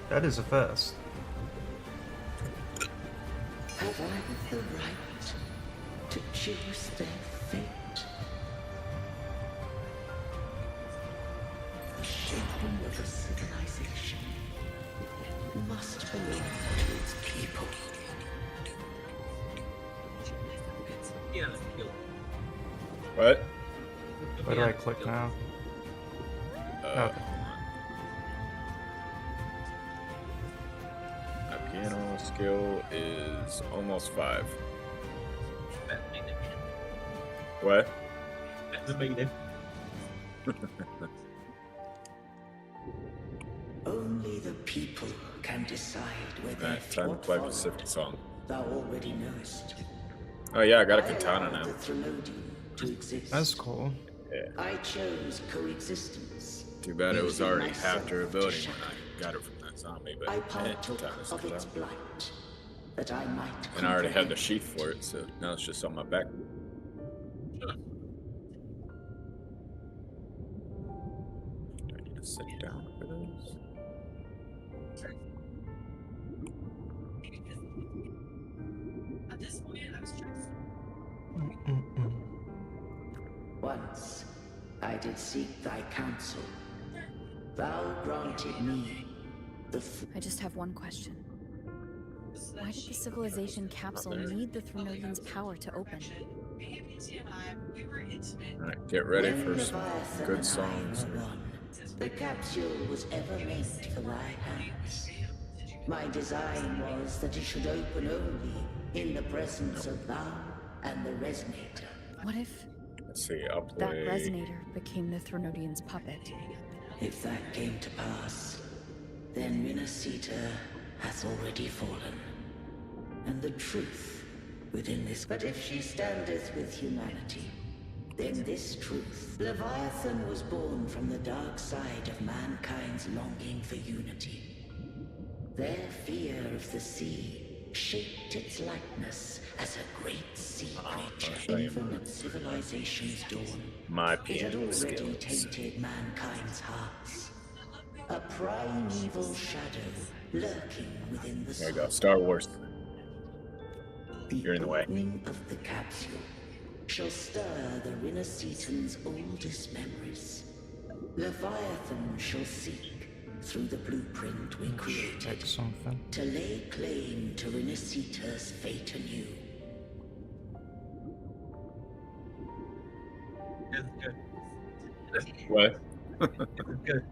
[SPEAKER 6] That is a first.
[SPEAKER 16] Have I the right to choose their fate? The shaping of a civilization must belong to its people.
[SPEAKER 2] Yeah, let's kill him.
[SPEAKER 1] What?
[SPEAKER 6] Where do I click now? Okay.
[SPEAKER 1] My piano skill is almost 5.
[SPEAKER 2] Better than me then.
[SPEAKER 1] What?
[SPEAKER 2] Better than me then.
[SPEAKER 16] Only the people can decide whether
[SPEAKER 1] Alright, time to play Pacific song.
[SPEAKER 16] thou already knowest.
[SPEAKER 1] Oh yeah, I got a
[SPEAKER 16] I
[SPEAKER 1] katana
[SPEAKER 16] allowed
[SPEAKER 1] now.
[SPEAKER 16] the Threnodium to exist.
[SPEAKER 6] That's cool.
[SPEAKER 1] Yeah.
[SPEAKER 16] I chose coexistence.
[SPEAKER 1] Too bad it was
[SPEAKER 16] using
[SPEAKER 1] already
[SPEAKER 16] myself
[SPEAKER 1] half
[SPEAKER 16] to
[SPEAKER 1] durability
[SPEAKER 16] shatter.
[SPEAKER 1] when I got it from that zombie, but
[SPEAKER 16] I partook
[SPEAKER 1] katana's
[SPEAKER 16] of its
[SPEAKER 1] katana.
[SPEAKER 16] blight, that I might
[SPEAKER 1] And I already had the
[SPEAKER 16] comprehend.
[SPEAKER 1] sheath for it, so now it's just on my back. Do I need to sit down for this?
[SPEAKER 14] At this point, I was trying to.
[SPEAKER 16] Once I did seek thy counsel. Thou granted me the
[SPEAKER 4] I just have one question. Why did the civilization capsule need the Threnodian's power to open?
[SPEAKER 1] Alright, get ready
[SPEAKER 16] When
[SPEAKER 1] for some
[SPEAKER 16] Leviathan
[SPEAKER 1] good
[SPEAKER 16] and I
[SPEAKER 1] songs.
[SPEAKER 16] were one, the capsule was ever meant for thy hands. My design was that it should open only in the presence of thou and the resonator.
[SPEAKER 4] What if
[SPEAKER 1] Let's see, I'll
[SPEAKER 4] that
[SPEAKER 1] play.
[SPEAKER 4] resonator became the Threnodian's puppet?
[SPEAKER 16] If that came to pass, then Rinasita hath already fallen, and the truth within this. But if she standeth with humanity, then this truth. Leviathan was born from the dark side of mankind's longing for unity. Their fear of the sea shaped its likeness as a great sea creature, even at civilization's dawn.
[SPEAKER 1] My
[SPEAKER 16] It had
[SPEAKER 1] piano
[SPEAKER 16] already
[SPEAKER 1] skills.
[SPEAKER 16] tainted mankind's hearts. A primeval shadow lurking within the
[SPEAKER 1] There you
[SPEAKER 16] soul.
[SPEAKER 1] go, Star Wars.
[SPEAKER 16] The
[SPEAKER 1] You're in the way.
[SPEAKER 16] opening of the capsule shall stir the Rinascitan's oldest memories. Leviathan shall seek, through the blueprint we created,
[SPEAKER 6] Check something.
[SPEAKER 16] to lay claim to Rinascita's fate anew.
[SPEAKER 1] What?
[SPEAKER 2] Good.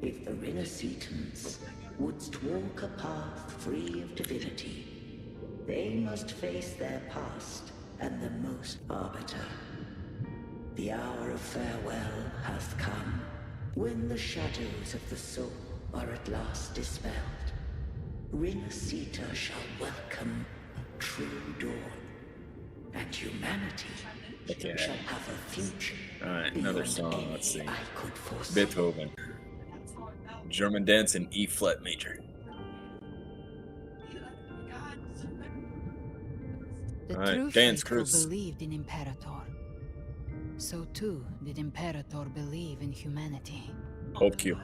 [SPEAKER 16] If the Rinascitans wouldst walk a path free of divinity, they must face their past and the most arbiter. The hour of farewell hath come, when the shadows of the soul are at last dispelled. Rinascita shall welcome a true dawn, and humanity
[SPEAKER 1] Okay.
[SPEAKER 16] shall have a future.
[SPEAKER 1] Alright, another
[SPEAKER 16] beyond
[SPEAKER 1] song,
[SPEAKER 16] any
[SPEAKER 1] let's see.
[SPEAKER 16] I could foresee.
[SPEAKER 1] Beethoven. German dance in E flat major.
[SPEAKER 11] The
[SPEAKER 1] Alright,
[SPEAKER 11] true
[SPEAKER 1] dance
[SPEAKER 11] faithful
[SPEAKER 1] cruise.
[SPEAKER 11] believed in Imperator. So too did Imperator believe in humanity.
[SPEAKER 1] Hold Q.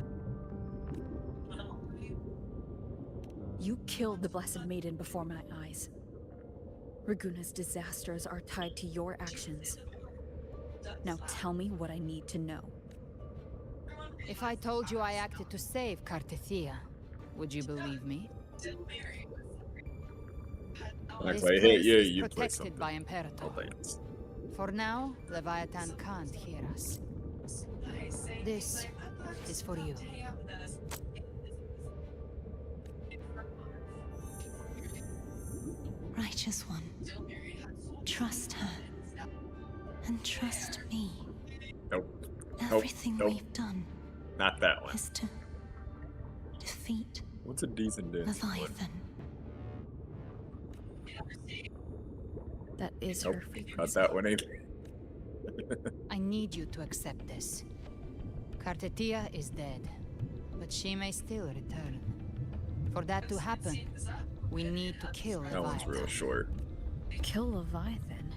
[SPEAKER 4] You killed the Blessed Maiden before my eyes. Raguna's disasters are tied to your actions. Now tell me what I need to know.
[SPEAKER 11] If I told you I acted to save Cartethia, would you believe me?
[SPEAKER 1] Like,
[SPEAKER 11] This
[SPEAKER 1] I hit
[SPEAKER 11] place
[SPEAKER 1] you,
[SPEAKER 11] is
[SPEAKER 1] you play
[SPEAKER 11] protected
[SPEAKER 1] something.
[SPEAKER 11] by Imperator.
[SPEAKER 1] I'll dance.
[SPEAKER 11] For now, Leviathan can't hear us. This is for you.
[SPEAKER 5] Righteous one, trust her. And trust me.
[SPEAKER 1] Nope.
[SPEAKER 5] Everything
[SPEAKER 1] nope.
[SPEAKER 5] we've done
[SPEAKER 1] Not that one.
[SPEAKER 5] is to defeat
[SPEAKER 1] What's a decent dance?
[SPEAKER 5] Leviathan.
[SPEAKER 4] That is
[SPEAKER 1] Nope.
[SPEAKER 4] her frequency.
[SPEAKER 1] Not that one either.
[SPEAKER 11] I need you to accept this. Cartethia is dead, but she may still return. For that to happen, we need to kill
[SPEAKER 1] That one's
[SPEAKER 11] Leviathan.
[SPEAKER 1] real short.
[SPEAKER 4] Kill Leviathan?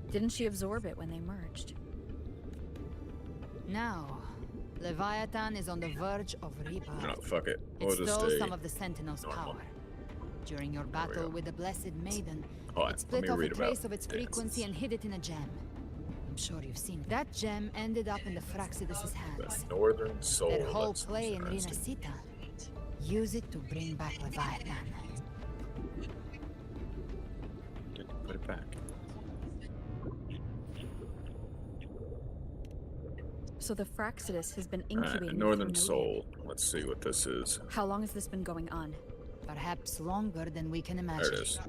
[SPEAKER 4] Didn't she absorb it when they merged?
[SPEAKER 11] Now, Leviathan is on the verge of rebirth.
[SPEAKER 1] No, fuck it.
[SPEAKER 11] It
[SPEAKER 1] We'll just
[SPEAKER 11] stole
[SPEAKER 1] stay.
[SPEAKER 11] some of the Sentinel's
[SPEAKER 1] normal.
[SPEAKER 11] power. During your battle with the Blessed Maiden,
[SPEAKER 1] Hold on,
[SPEAKER 11] it split
[SPEAKER 1] let me
[SPEAKER 11] off a
[SPEAKER 1] read about
[SPEAKER 11] trace of its
[SPEAKER 1] dances.
[SPEAKER 11] frequency and hid it in a gem. I'm sure you've seen it. That gem ended up in the Fraxidus' hands.
[SPEAKER 1] The Northern Soul.
[SPEAKER 11] Their whole
[SPEAKER 1] That's
[SPEAKER 11] play in
[SPEAKER 1] interesting.
[SPEAKER 11] Rinascita. Use it to bring back Leviathan.
[SPEAKER 1] Didn't put it back.
[SPEAKER 4] So the Fraxidus has been
[SPEAKER 1] Alright,
[SPEAKER 4] incubating.
[SPEAKER 1] Northern
[SPEAKER 4] the Threnodian.
[SPEAKER 1] Soul. Let's see what this is.
[SPEAKER 4] How long has this been going on?
[SPEAKER 11] Perhaps longer than we can
[SPEAKER 1] There
[SPEAKER 11] imagine.
[SPEAKER 1] it is.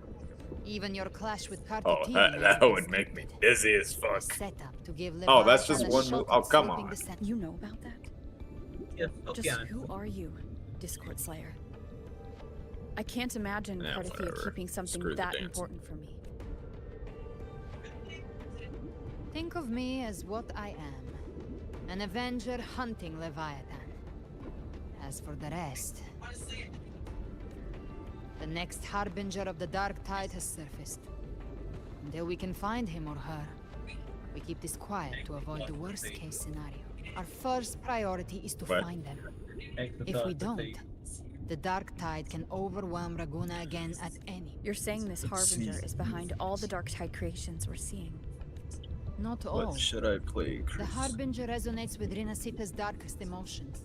[SPEAKER 11] Even your clash with
[SPEAKER 1] Oh,
[SPEAKER 11] Cartitine
[SPEAKER 1] that would make me dizzy as fuck.
[SPEAKER 11] set up to give
[SPEAKER 1] Oh, that's
[SPEAKER 11] Leviathan
[SPEAKER 1] just
[SPEAKER 11] a
[SPEAKER 1] one
[SPEAKER 11] shot
[SPEAKER 1] move.
[SPEAKER 11] at
[SPEAKER 1] Oh, come
[SPEAKER 11] sweeping
[SPEAKER 1] on.
[SPEAKER 11] the cen-
[SPEAKER 4] You know about that?
[SPEAKER 2] Yes,
[SPEAKER 4] Just
[SPEAKER 2] okay.
[SPEAKER 4] who are you, Discord Slayer? I can't imagine
[SPEAKER 1] Yeah,
[SPEAKER 4] Cartithia
[SPEAKER 1] whatever.
[SPEAKER 4] keeping something
[SPEAKER 1] Screw the
[SPEAKER 4] that
[SPEAKER 1] dancing.
[SPEAKER 4] important for me.
[SPEAKER 11] Think of me as what I am. An Avenger hunting Leviathan. As for the rest... The next Harbinger of the Dark Tide has surfaced. Until we can find him or her, we keep this quiet to avoid the worst-case scenario. Our first priority is to
[SPEAKER 1] What?
[SPEAKER 11] find them. If we don't, the Dark Tide can overwhelm Raguna again at any...
[SPEAKER 4] You're saying this Harbinger is behind all the Dark Tide creations we're seeing.
[SPEAKER 11] Not all.
[SPEAKER 1] What should I play,
[SPEAKER 11] The
[SPEAKER 1] Chris?
[SPEAKER 11] Harbinger resonates with Rinasita's darkest emotions.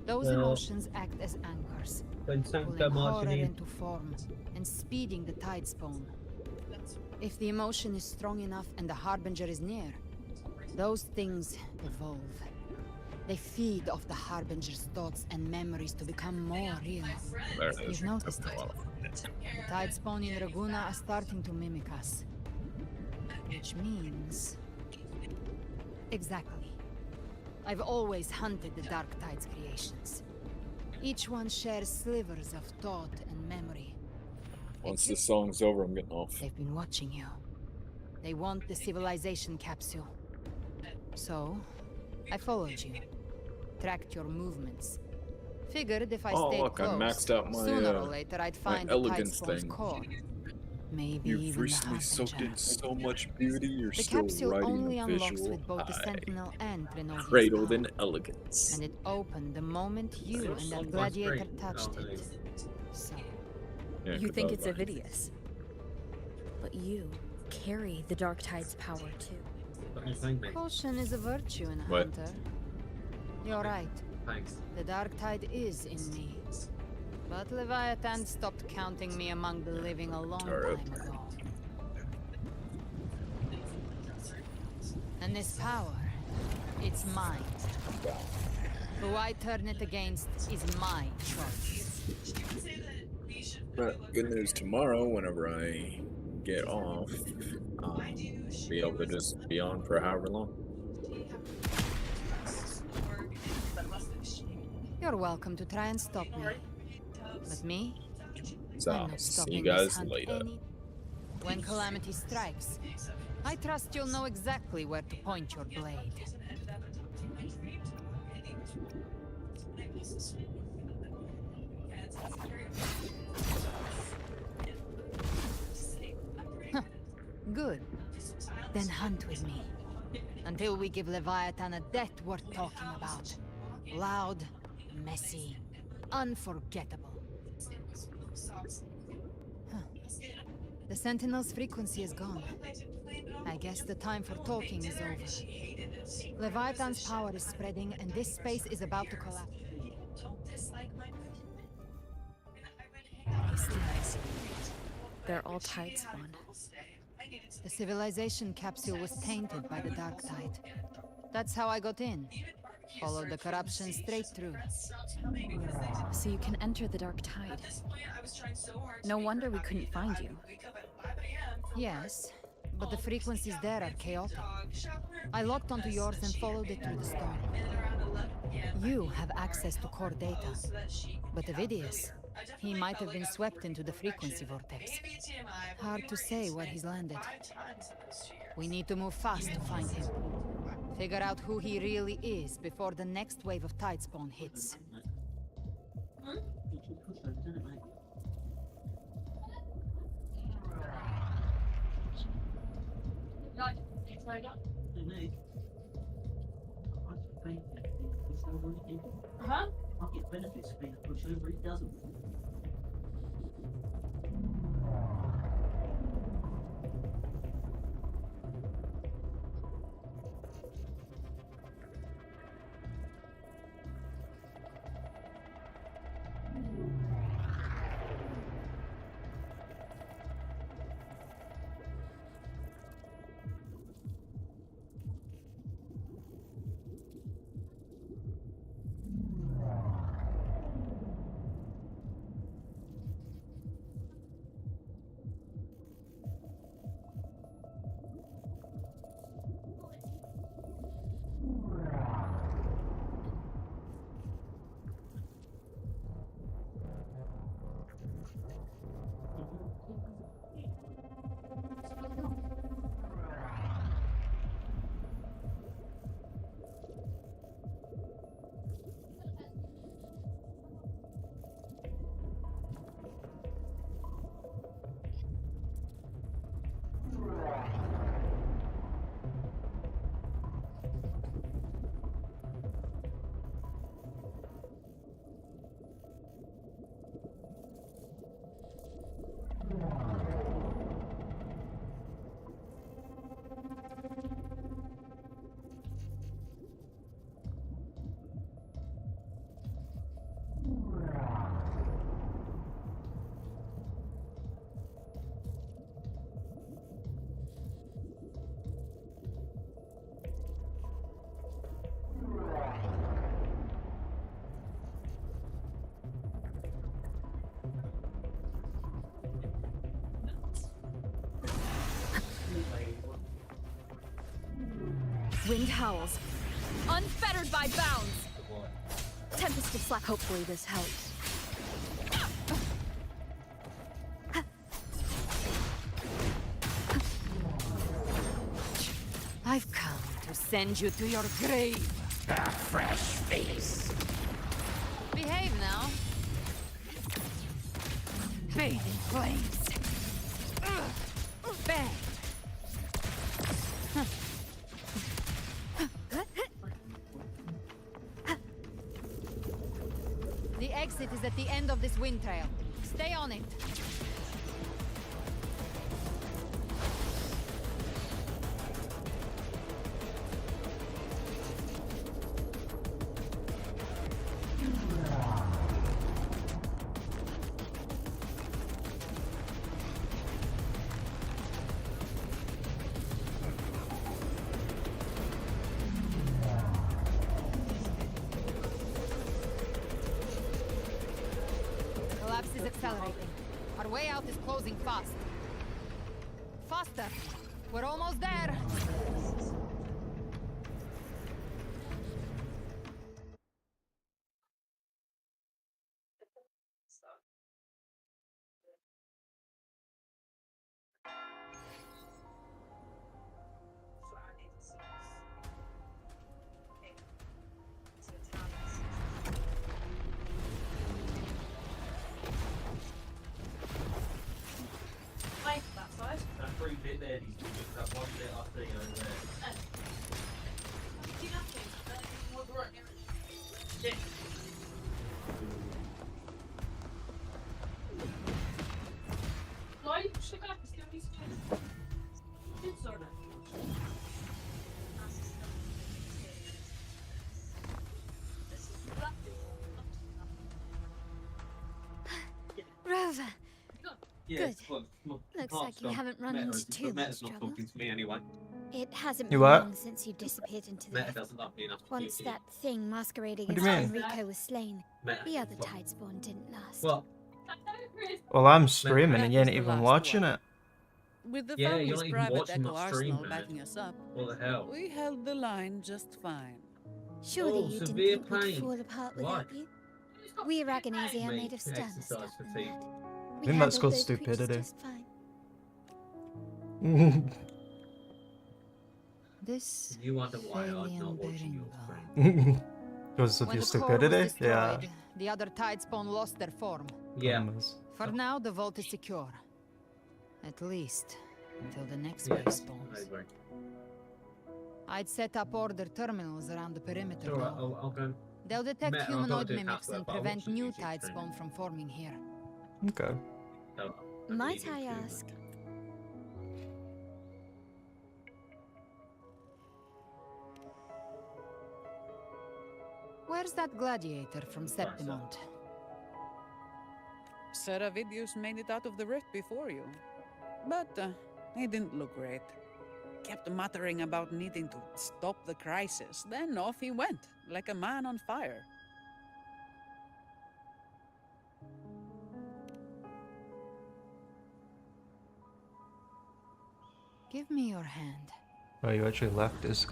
[SPEAKER 11] Those
[SPEAKER 2] Well,
[SPEAKER 11] emotions act as anchors,
[SPEAKER 2] When
[SPEAKER 11] pulling
[SPEAKER 2] Sancta
[SPEAKER 11] horror
[SPEAKER 2] marching in.
[SPEAKER 11] into form and speeding the tide spawn. If the emotion is strong enough and the Harbinger is near, those things evolve. They feed off the Harbinger's thoughts and memories to become more real.
[SPEAKER 1] There it is.
[SPEAKER 11] You've noticed
[SPEAKER 1] Took me a
[SPEAKER 11] it.
[SPEAKER 1] while.
[SPEAKER 11] The tide spawn in Raguna are starting to mimic us. Which means... Exactly. I've always hunted the Dark Tide's creations. Each one shares slivers of thought and memory.
[SPEAKER 1] Once this song's over, I'm getting off.
[SPEAKER 11] They've been watching you. They want the civilization capsule. So, I followed you. Tracked your movements. Figured if I
[SPEAKER 1] Oh,
[SPEAKER 11] stayed
[SPEAKER 1] look, I
[SPEAKER 11] close,
[SPEAKER 1] maxed out my,
[SPEAKER 11] sooner or later I'd
[SPEAKER 1] my
[SPEAKER 11] find the
[SPEAKER 1] elegance
[SPEAKER 11] Tidespawn's
[SPEAKER 1] thing.
[SPEAKER 11] core. Maybe
[SPEAKER 1] You've
[SPEAKER 11] even
[SPEAKER 1] recently
[SPEAKER 11] the
[SPEAKER 1] soaked
[SPEAKER 11] Harbinger.
[SPEAKER 1] in so much beauty, you're
[SPEAKER 11] The
[SPEAKER 1] still
[SPEAKER 11] capsule
[SPEAKER 1] riding
[SPEAKER 11] only
[SPEAKER 1] a
[SPEAKER 11] unlocks
[SPEAKER 1] visual
[SPEAKER 11] with both the
[SPEAKER 1] high.
[SPEAKER 11] Sentinel and Renovi's
[SPEAKER 1] Cradled
[SPEAKER 11] power.
[SPEAKER 1] in elegance.
[SPEAKER 11] And it opened the moment you
[SPEAKER 2] It's
[SPEAKER 11] and
[SPEAKER 2] on
[SPEAKER 11] that
[SPEAKER 2] my
[SPEAKER 11] gladiator
[SPEAKER 2] screen.
[SPEAKER 11] touched
[SPEAKER 2] Oh,
[SPEAKER 11] it. So,
[SPEAKER 1] Yeah,
[SPEAKER 4] You
[SPEAKER 1] 'cause
[SPEAKER 4] think
[SPEAKER 1] I
[SPEAKER 4] it's
[SPEAKER 1] was like,
[SPEAKER 4] Avidius. But you carry the Dark Tide's power too.
[SPEAKER 11] caution is a virtue in a
[SPEAKER 1] What?
[SPEAKER 11] hunter. You're right.
[SPEAKER 2] Thanks.
[SPEAKER 11] The Dark Tide is in me. But Leviathan stopped counting me among the living a long
[SPEAKER 1] Alright.
[SPEAKER 11] time ago. And this power, it's mine. Who I turn it against is my choice.
[SPEAKER 1] But good news, tomorrow, whenever I get off, I'll be able to just be on for however long.
[SPEAKER 11] You're welcome to try and stop me. But me?
[SPEAKER 1] So,
[SPEAKER 11] I'm not
[SPEAKER 1] see
[SPEAKER 11] stopping
[SPEAKER 1] you
[SPEAKER 11] this
[SPEAKER 1] guys
[SPEAKER 11] hunt
[SPEAKER 1] later.
[SPEAKER 11] When calamity strikes, I trust you'll know exactly where to point your blade. Huh. Good. Then hunt with me. Until we give Leviathan a death worth talking about. Loud, messy, unforgettable. Huh. The Sentinel's frequency is gone. I guess the time for talking is over. Leviathan's power is spreading, and this space is about to collapse.
[SPEAKER 4] They're all Tide spawn.
[SPEAKER 11] The civilization capsule was tainted by the Dark Tide. That's how I got in. Followed the corruption straight through.
[SPEAKER 4] So you can enter the Dark Tide. No wonder we couldn't find you.
[SPEAKER 11] Yes, but the frequencies there are chaotic. I locked onto yours and followed it through the storm. You have access to core data, but Avidius, he might have been swept into the frequency vortex. Hard to say where he's landed. We need to move fast to find him. Figure out who he really is before the next wave of Tidespawn hits.
[SPEAKER 3] Huh?
[SPEAKER 17] Market benefits being a pushover, it doesn't.
[SPEAKER 4] Wind howls, unfettered by bounds. Tempest of slack. Hopefully this helps.
[SPEAKER 11] I've come to send you to your grave.
[SPEAKER 10] A fresh face.
[SPEAKER 11] Behave now. Bathe in flames. Bang. The exit is at the end of this wind trail. Stay on it. Collapse is accelerating. Our way out is closing fast. Faster! We're almost there!
[SPEAKER 3] Like that side.
[SPEAKER 2] That free bit there needs to be just that one bit after you over there.
[SPEAKER 3] Do nothing. Then you want the right direction. Yeah. Why should I still need to do so now?
[SPEAKER 7] Rover,
[SPEAKER 2] Yeah,
[SPEAKER 7] Good.
[SPEAKER 2] well,
[SPEAKER 7] looks
[SPEAKER 2] Mark's
[SPEAKER 7] like you
[SPEAKER 2] gone.
[SPEAKER 7] haven't run
[SPEAKER 2] Meta
[SPEAKER 7] into
[SPEAKER 2] isn't-
[SPEAKER 7] too
[SPEAKER 2] but Meta's
[SPEAKER 7] much
[SPEAKER 2] not
[SPEAKER 7] trouble.
[SPEAKER 2] talking to me anyway.
[SPEAKER 7] It hasn't
[SPEAKER 6] You
[SPEAKER 7] been
[SPEAKER 6] what?
[SPEAKER 7] long since you disappeared into the
[SPEAKER 2] Meta
[SPEAKER 7] rift.
[SPEAKER 2] doesn't love me enough to
[SPEAKER 7] Once
[SPEAKER 2] keep
[SPEAKER 7] that thing masquerading
[SPEAKER 6] What
[SPEAKER 7] as
[SPEAKER 6] do you mean?
[SPEAKER 7] Enrico was slain,
[SPEAKER 2] Meta
[SPEAKER 7] the other
[SPEAKER 2] is what-
[SPEAKER 7] Tidespawn didn't last.
[SPEAKER 2] Well,
[SPEAKER 6] Well, I'm streaming
[SPEAKER 12] That
[SPEAKER 6] and you ain't
[SPEAKER 12] was the
[SPEAKER 6] even
[SPEAKER 12] last
[SPEAKER 6] watching
[SPEAKER 12] one.
[SPEAKER 6] it.
[SPEAKER 12] With the
[SPEAKER 2] Yeah, you're
[SPEAKER 12] family's
[SPEAKER 2] not even
[SPEAKER 12] private
[SPEAKER 2] watching
[SPEAKER 12] Echo
[SPEAKER 2] my stream,
[SPEAKER 12] arsenal
[SPEAKER 2] man.
[SPEAKER 12] backing us up,
[SPEAKER 2] What the hell?
[SPEAKER 12] we held the line just fine.
[SPEAKER 7] Surely
[SPEAKER 2] Oh,
[SPEAKER 7] you didn't
[SPEAKER 2] severe
[SPEAKER 7] think we'd
[SPEAKER 2] pain.
[SPEAKER 7] fall apart
[SPEAKER 2] Why?
[SPEAKER 7] without you? We Aragonese are made of sterner
[SPEAKER 2] exercise
[SPEAKER 7] stuff than
[SPEAKER 2] fatigue.
[SPEAKER 7] that.
[SPEAKER 6] I
[SPEAKER 7] We
[SPEAKER 6] think that's
[SPEAKER 7] handled
[SPEAKER 6] called
[SPEAKER 7] those creatures
[SPEAKER 6] stupidity.
[SPEAKER 7] just fine.
[SPEAKER 11] This
[SPEAKER 2] You wonder why I'm
[SPEAKER 11] alien
[SPEAKER 2] not watching your
[SPEAKER 11] burial
[SPEAKER 2] stream.
[SPEAKER 6] Because of
[SPEAKER 11] When
[SPEAKER 6] your
[SPEAKER 11] the core was
[SPEAKER 6] stupidity? Yeah.
[SPEAKER 11] destroyed, the other Tidespawn lost their form.
[SPEAKER 2] Yeah.
[SPEAKER 6] Promise.
[SPEAKER 11] For now, the vault is secure. At least, until the next
[SPEAKER 2] Yeah,
[SPEAKER 11] wave spawns.
[SPEAKER 2] maybe.
[SPEAKER 11] I'd set up order terminals around the perimeter
[SPEAKER 2] Alright,
[SPEAKER 11] now.
[SPEAKER 2] I'll go.
[SPEAKER 11] They'll detect
[SPEAKER 2] Meta, I've
[SPEAKER 11] humanoid
[SPEAKER 2] gotta do
[SPEAKER 11] mimics
[SPEAKER 2] housework,
[SPEAKER 11] and
[SPEAKER 2] but I'll
[SPEAKER 11] prevent
[SPEAKER 2] watch the
[SPEAKER 11] new
[SPEAKER 2] YouTube stream.
[SPEAKER 11] Tidespawn from forming here.
[SPEAKER 6] Okay.
[SPEAKER 2] Oh,
[SPEAKER 7] Might
[SPEAKER 2] reading
[SPEAKER 7] I
[SPEAKER 2] through
[SPEAKER 7] ask?
[SPEAKER 11] Where's that gladiator from Septimont?
[SPEAKER 12] Seravidius made it out of the rift before you. But he didn't look great. Kept muttering about needing to stop the crisis, then off he went, like a man on fire.
[SPEAKER 11] Give me your hand.
[SPEAKER 6] Oh, you actually left this.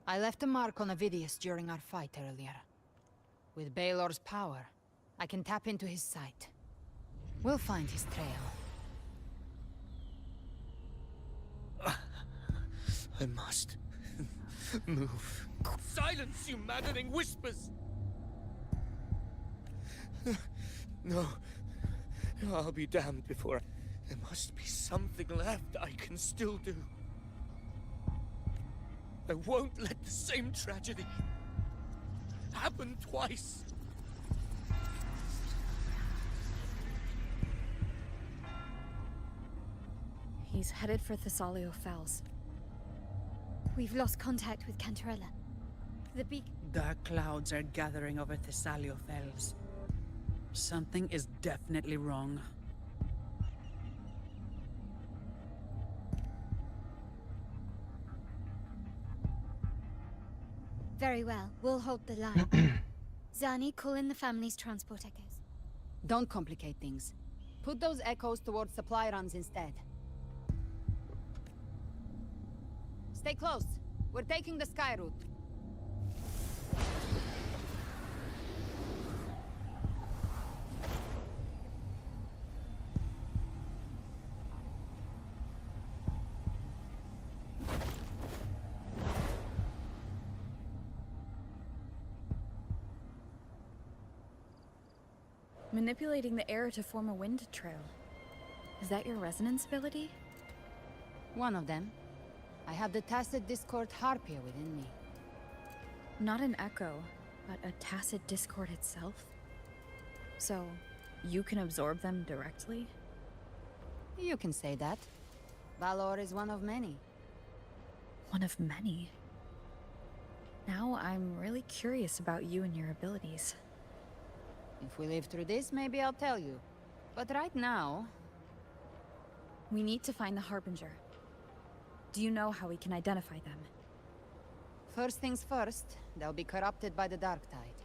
[SPEAKER 11] I left a mark on Avidius during our fight earlier. With Baelor's power, I can tap into his sight. We'll find his trail.
[SPEAKER 8] I must move. Silence, you maddening whispers! No. I'll be damned before. There must be something left I can still do. I won't let the same tragedy happen twice.
[SPEAKER 4] He's headed for Thessalio Fells.
[SPEAKER 7] We've lost contact with Cantarella. The beak.
[SPEAKER 12] Dark clouds are gathering over Thessalio Fells. Something is definitely wrong.
[SPEAKER 7] Very well, we'll hold the line. Zani, call in the family's transport echoes.
[SPEAKER 11] Don't complicate things. Put those echoes towards supply runs instead. Stay close. We're taking the sky route.
[SPEAKER 4] Manipulating the air to form a wind trail. Is that your resonance ability?
[SPEAKER 11] One of them. I have the tacit discord harpia within me.
[SPEAKER 4] Not an echo, but a tacit discord itself? So, you can absorb them directly?
[SPEAKER 11] You can say that. Valor is one of many.
[SPEAKER 4] One of many? Now I'm really curious about you and your abilities.
[SPEAKER 11] If we live through this, maybe I'll tell you. But right now...
[SPEAKER 4] We need to find the Harbinger. Do you know how we can identify them?
[SPEAKER 11] First things first, they'll be corrupted by the Dark Tide.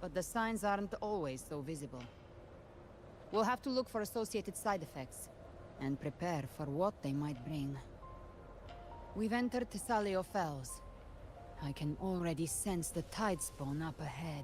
[SPEAKER 11] But the signs aren't always so visible. We'll have to look for associated side effects, and prepare for what they might bring. We've entered Thessalio Fells. I can already sense the Tidespawn up ahead.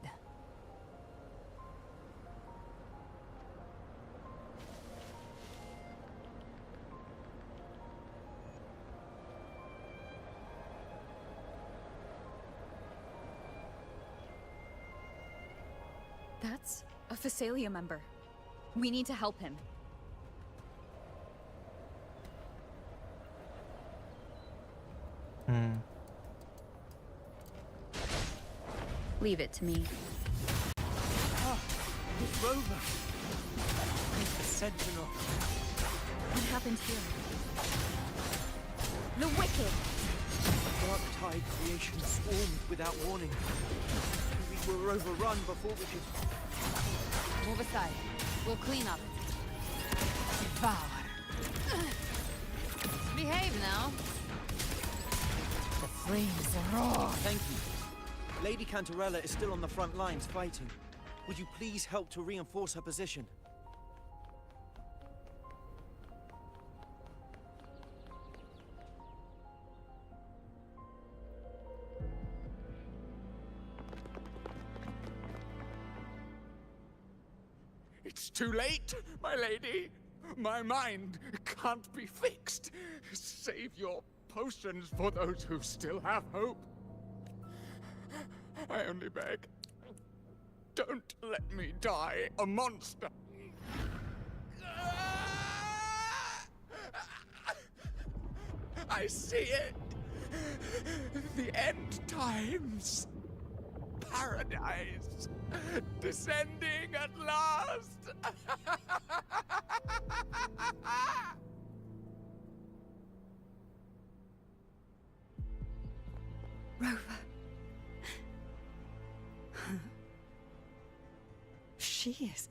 [SPEAKER 4] That's a Phasalia member. We need to help him. Leave it to me.
[SPEAKER 8] Oh, it's Rover. It's the Sentinel.
[SPEAKER 4] What happened here? The Wicked!
[SPEAKER 8] Dark Tide creation swarmed without warning. We were overrun before we could...
[SPEAKER 11] Move aside. We'll clean up. Devour. Behave now. The flames roar.
[SPEAKER 8] Thank you. Lady Cantarella is still on the front lines fighting. Would you please help to reinforce her position?
[SPEAKER 9] It's too late, my lady. My mind can't be fixed. Save your potions for those who still have hope. I only beg. Don't let me die a monster. I see it. The end times. Paradise. Descending at last.
[SPEAKER 5] Rover. She is.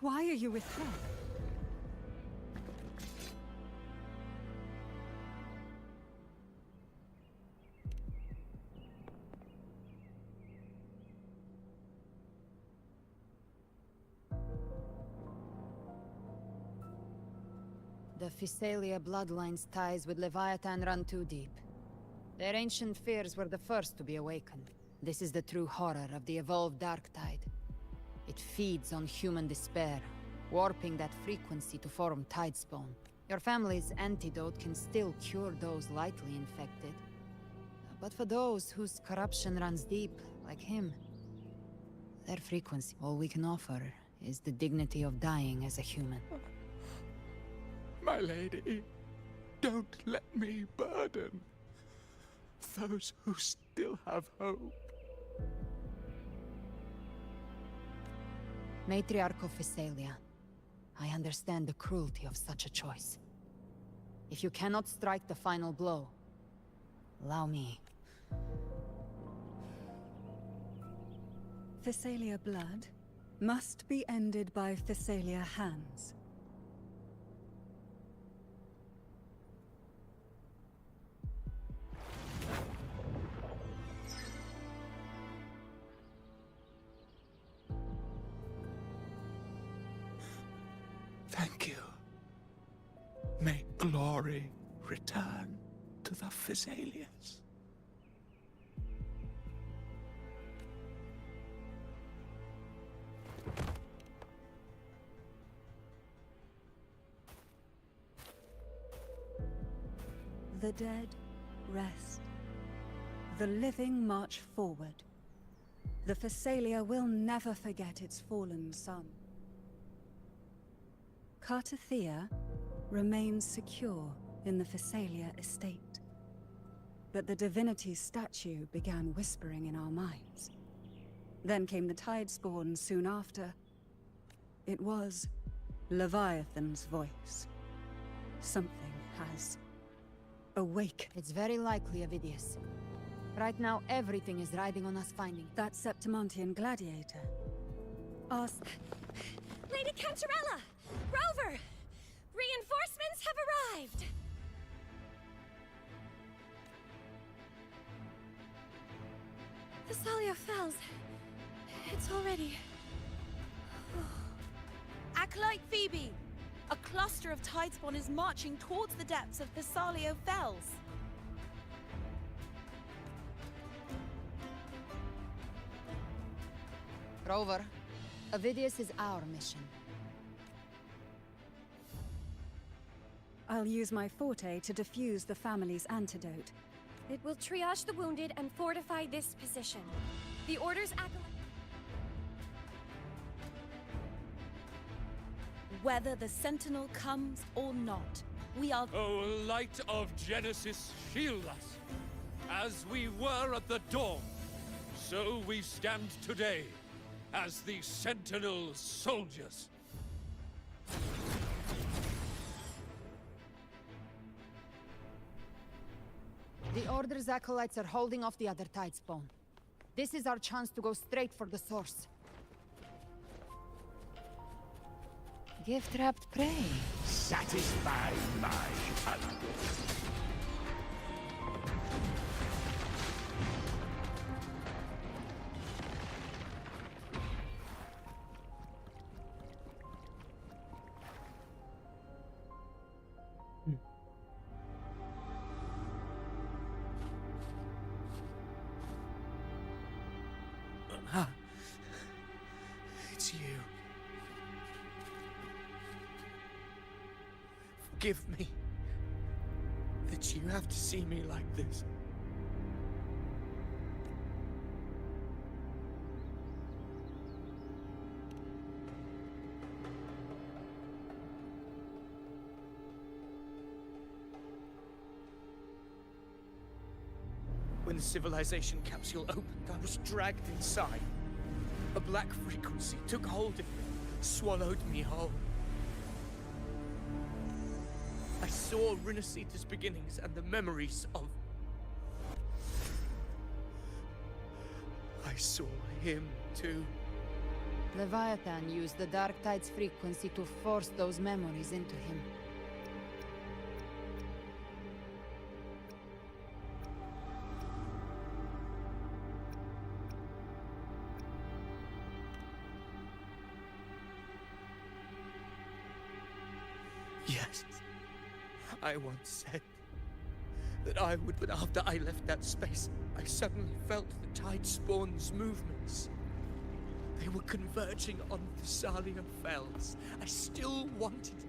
[SPEAKER 5] Why are you with her?
[SPEAKER 11] The Phasalia bloodline's ties with Leviathan run too deep. Their ancient fears were the first to be awakened. This is the true horror of the evolved Dark Tide. It feeds on human despair, warping that frequency to form Tidespawn. Your family's antidote can still cure those lightly infected. But for those whose corruption runs deep, like him, their frequency, all we can offer is the dignity of dying as a human.
[SPEAKER 9] My lady, don't let me burden those who still have hope.
[SPEAKER 11] Matriarch of Phasalia, I understand the cruelty of such a choice. If you cannot strike the final blow, allow me.
[SPEAKER 5] Phasalia blood must be ended by Phasalia hands.
[SPEAKER 9] Thank you. May glory return. to the Physalians.
[SPEAKER 5] The dead rest. The living march forward. The Phasalia will never forget its fallen son. Cartathea remains secure in the Phasalia estate. But the divinity's statue began whispering in our minds. Then came the Tidespawn soon after. It was Leviathan's voice. Something has awake.
[SPEAKER 11] It's very likely, Avidius. Right now, everything is riding on us finding
[SPEAKER 5] that Septimontian gladiator. Ask...
[SPEAKER 13] Lady Cantarella! Rover! Reinforcements have arrived! Phasalia Fells. It's already... Acolyte Phoebe! A cluster of Tidespawn is marching towards the depths of Phasalia Fells.
[SPEAKER 11] Rover, Avidius is our mission.
[SPEAKER 5] I'll use my forte to defuse the family's antidote.
[SPEAKER 13] It will triage the wounded and fortify this position. The Order's acolyte... Whether the Sentinel comes or not, we are...
[SPEAKER 9] O light of Genesis, shield us! As we were at the dawn, so we stand today, as the Sentinel soldiers.
[SPEAKER 11] The Order's acolytes are holding off the other Tidespawn. This is our chance to go straight for the source. Gift-wrapped prey.
[SPEAKER 9] Satisfy my hunger. It's you. Forgive me that you have to see me like this. When the civilization capsule opened, I was dragged inside. A black frequency took hold of me, swallowed me whole. I saw Rinasita's beginnings and the memories of... I saw him too.
[SPEAKER 11] Leviathan used the Dark Tide's frequency to force those memories into him.
[SPEAKER 9] Yes. I once said that I would, but after I left that space, I suddenly felt the Tidespawn's movements. They were converging on Phasalia Fells. I still wanted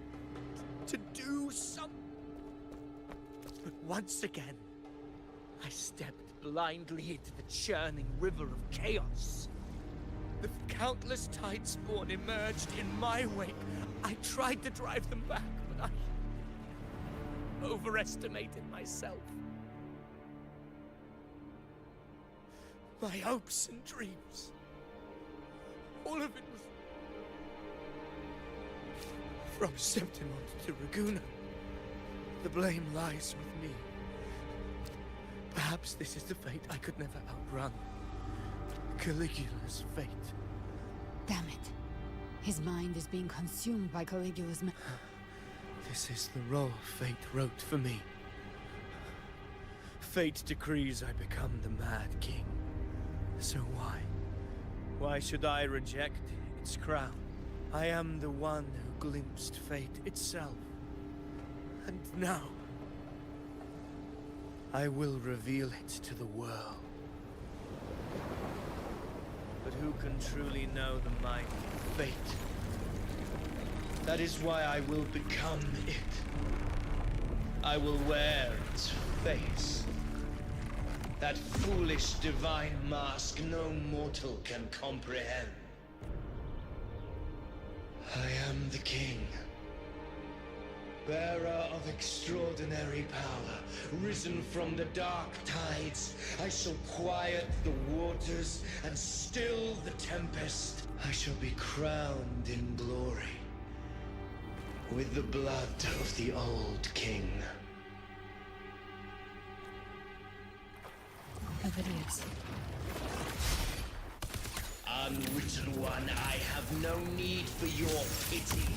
[SPEAKER 9] to do something. But once again, I stepped blindly into the churning river of chaos. The countless Tidespawn emerged in my wake. I tried to drive them back, but I overestimated myself. My hopes and dreams. All of it was from Septimont to Raguna. The blame lies with me. Perhaps this is the fate I could never outrun. Caligula's fate.
[SPEAKER 11] Damn it. His mind is being consumed by Caligula's...
[SPEAKER 9] This is the role fate wrote for me. Fate decrees I become the Mad King. So why? Why should I reject its crown? I am the one who glimpsed fate itself. And now... I will reveal it to the world. But who can truly know the mighty fate? That is why I will become it. I will wear its face. That foolish divine mask no mortal can comprehend. I am the king. Bearer of extraordinary power, risen from the dark tides, I shall quiet the waters and still the tempest. I shall be crowned in glory with the blood of the old king.
[SPEAKER 11] Ovidius.
[SPEAKER 9] Unwritten one, I have no need for your pity.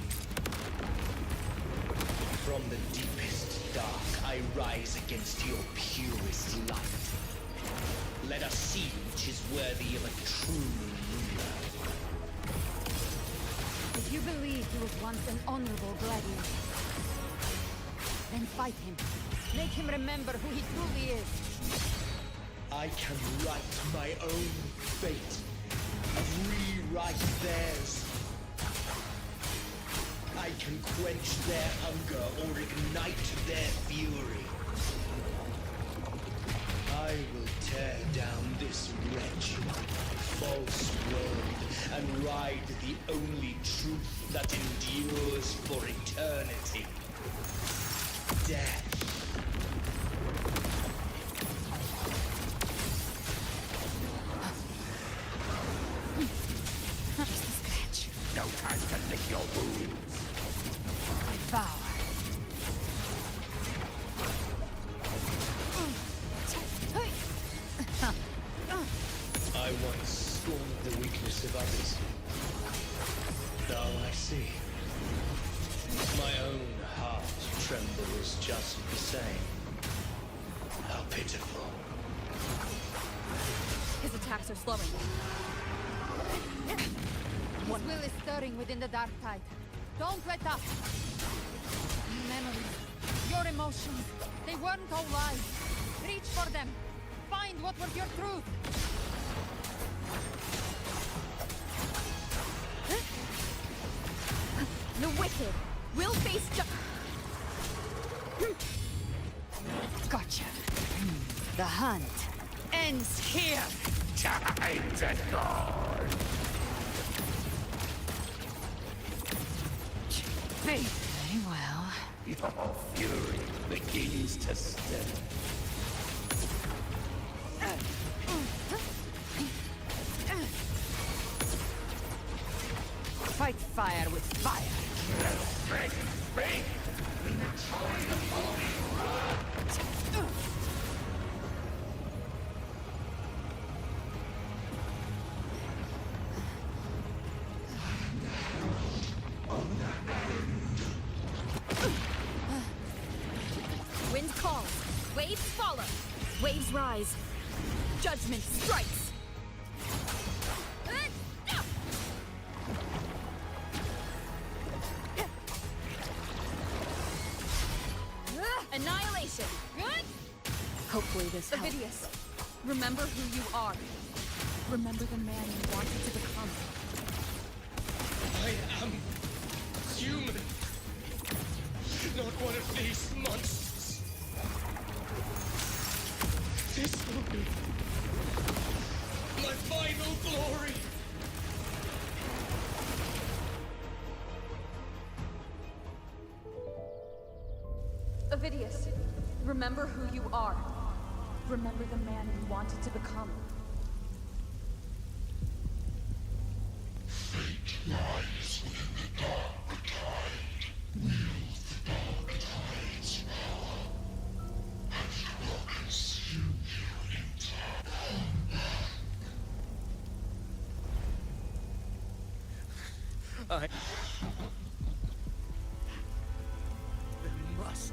[SPEAKER 9] From the deepest dark, I rise against your purest light. Let us see which is worthy of a true ruler.
[SPEAKER 11] If you believe he was once an honorable gladiator, then fight him. Make him remember who he truly is.
[SPEAKER 9] I can write my own fate and rewrite theirs. I can quench their hunger or ignite their fury. I will tear down this wretched, false world and ride the only truth that endures for eternity. Death.
[SPEAKER 11] Just a scratch.
[SPEAKER 10] No time to lick your wounds.
[SPEAKER 11] Devour.
[SPEAKER 9] I once scorned the weakness of others. Now I see. My own heart trembles just the same. How pitiful.
[SPEAKER 4] His attacks are slowing.
[SPEAKER 11] His will is stirring within the dark tide. Don't let up. Memories, your emotions, they weren't all lies. Reach for them. Find what was your truth.
[SPEAKER 4] The wicked will face
[SPEAKER 11] Gotcha. The hunt ends here.
[SPEAKER 10] Time to go.
[SPEAKER 11] Very well.
[SPEAKER 10] Your fury begins to stir.
[SPEAKER 11] Fight fire with fire.
[SPEAKER 4] Wind calls. Waves follow. Waves rise. Judgment strikes. Annihilation. Hopefully this helps. Ovidius, remember who you are. Remember the man you wanted to become.
[SPEAKER 9] I am human. Not one of these monsters. This will be my final glory.
[SPEAKER 4] Ovidius, remember who you are. Remember the man you wanted to become.
[SPEAKER 10] Lies within the dark tide. Wield the dark tide's power, and it will consume you in time.
[SPEAKER 9] I must.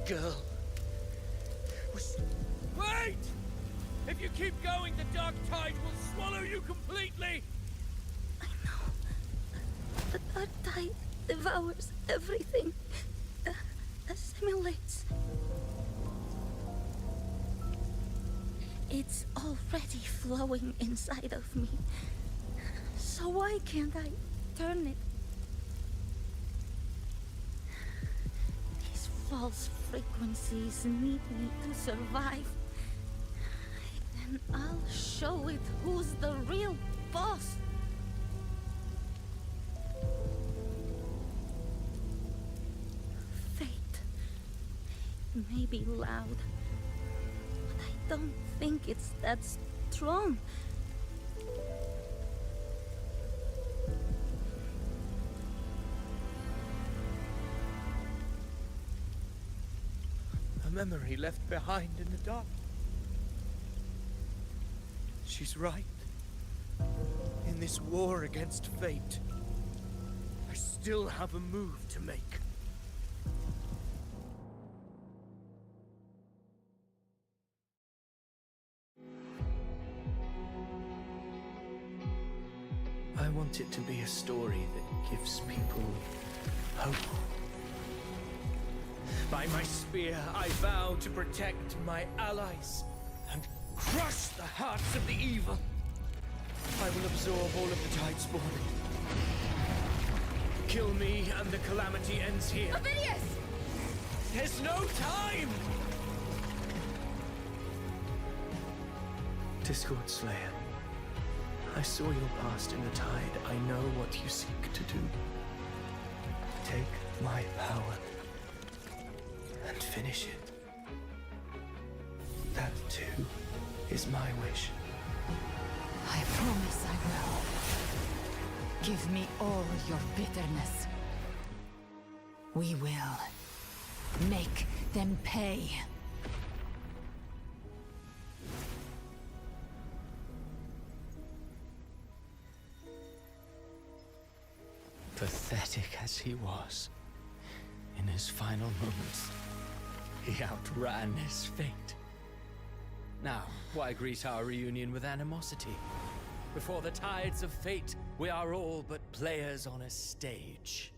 [SPEAKER 9] girl was... Wait! If you keep going, the dark tide will swallow you completely!
[SPEAKER 18] The dark tide devours everything, assimilates. It's already flowing inside of me. So why can't I turn it? These false frequencies need me to survive. And I'll show it who's the real boss. Fate may be loud, but I don't think it's that strong.
[SPEAKER 9] A memory left behind in the dark. She's right. In this war against fate, I still have a move to make. I want it to be a story that gives people hope. By my spear, I vow to protect my allies and crush the hearts of the evil. I will absorb all of the Tidespawn. Kill me and the calamity ends here.
[SPEAKER 18] Ovidius!
[SPEAKER 9] There's no time! Discord Slayer, I saw your past in the tide. I know what you seek to do. Take my power and finish it. That too is my wish.
[SPEAKER 11] I promise I will. Give me all your bitterness. We will make them pay.
[SPEAKER 9] Pathetic as he was, in his final moments, he outran his fate. Now, why greet our reunion with animosity? Before the tides of fate, we are all but players on a stage.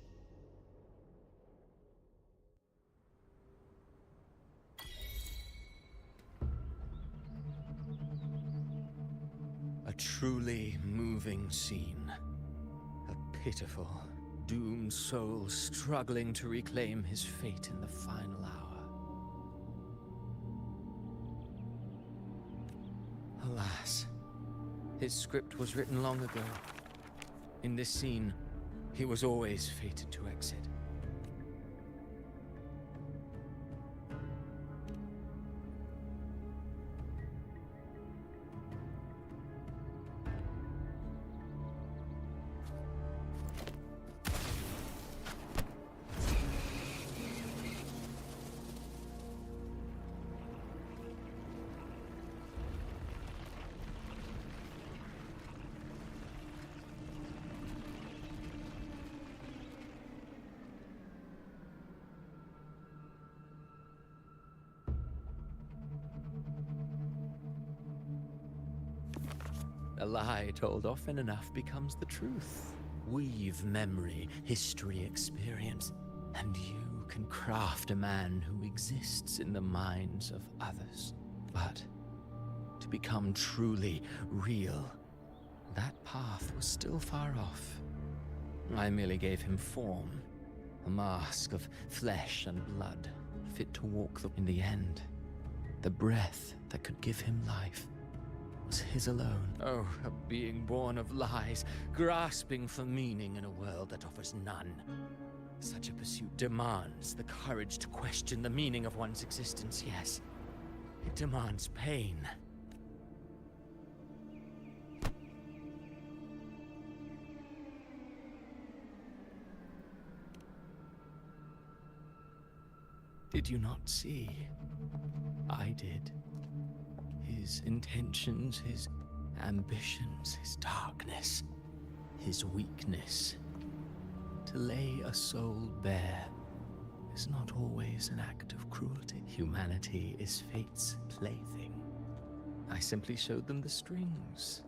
[SPEAKER 9] A truly moving scene. A pitiful, doomed soul struggling to reclaim his fate in the final hour. Alas, his script was written long ago. In this scene, he was always fated to exit. A lie told often enough becomes the truth. Weave memory, history, experience, and you can craft a man who exists in the minds of others. But to become truly real, that path was still far off. I merely gave him form, a mask of flesh and blood, fit to walk in the end. The breath that could give him life was his alone. Oh, a being born of lies, grasping for meaning in a world that offers none. Such a pursuit demands the courage to question the meaning of one's existence, yes. It demands pain. Did you not see? I did. His intentions, his ambitions, his darkness, his weakness. To lay a soul bare
[SPEAKER 8] is not always an act of cruelty. Humanity is fate's plaything. I simply showed them the strings.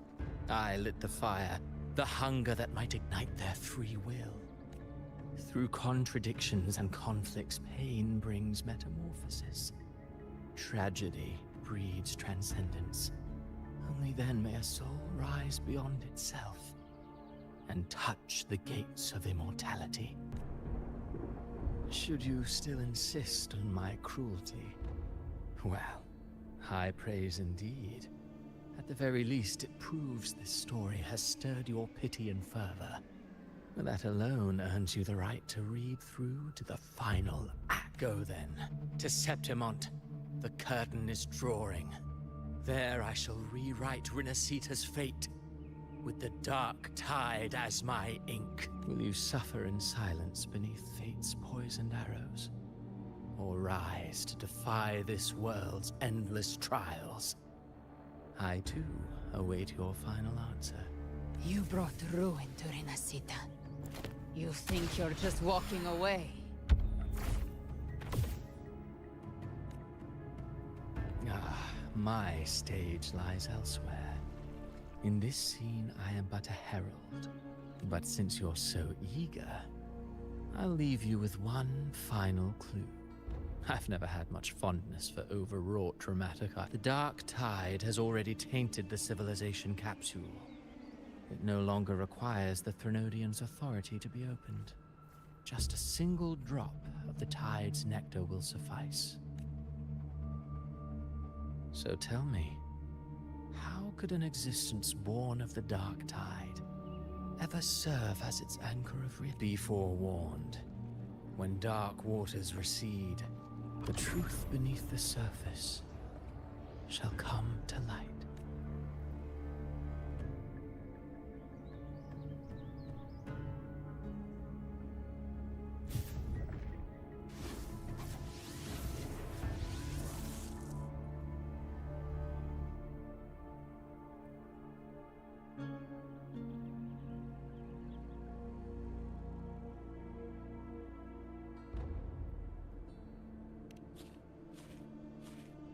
[SPEAKER 8] I lit the fire, the hunger that might ignite their free will. Through contradictions and conflicts, pain brings metamorphosis. Tragedy breeds transcendence. Only then may a soul rise beyond itself and touch the gates of immortality. Should you still insist on my cruelty, well, high praise indeed. At the very least, it proves this story has stirred your pity and fervor. That alone earns you the right to read through to the final act. Go then, to Septimont. The curtain is drawing. There I shall rewrite Renacita's fate, with the dark tide as my ink. Will you suffer in silence beneath fate's poisoned arrows? Or rise to defy this world's endless trials? I too await your final answer.
[SPEAKER 11] You brought ruin to Renacita. You think you're just walking away?
[SPEAKER 8] Ah, my stage lies elsewhere. In this scene, I am but a herald. But since you're so eager, I'll leave you with one final clue. I've never had much fondness for overwrought dramatic art. The dark tide has already tainted the civilization capsule. It no longer requires the Threnodians' authority to be opened. Just a single drop of the tide's nectar will suffice. So tell me, how could an existence born of the dark tide ever serve as its anchor of reality? Be forewarned. When dark waters recede, the truth beneath the surface shall come to light.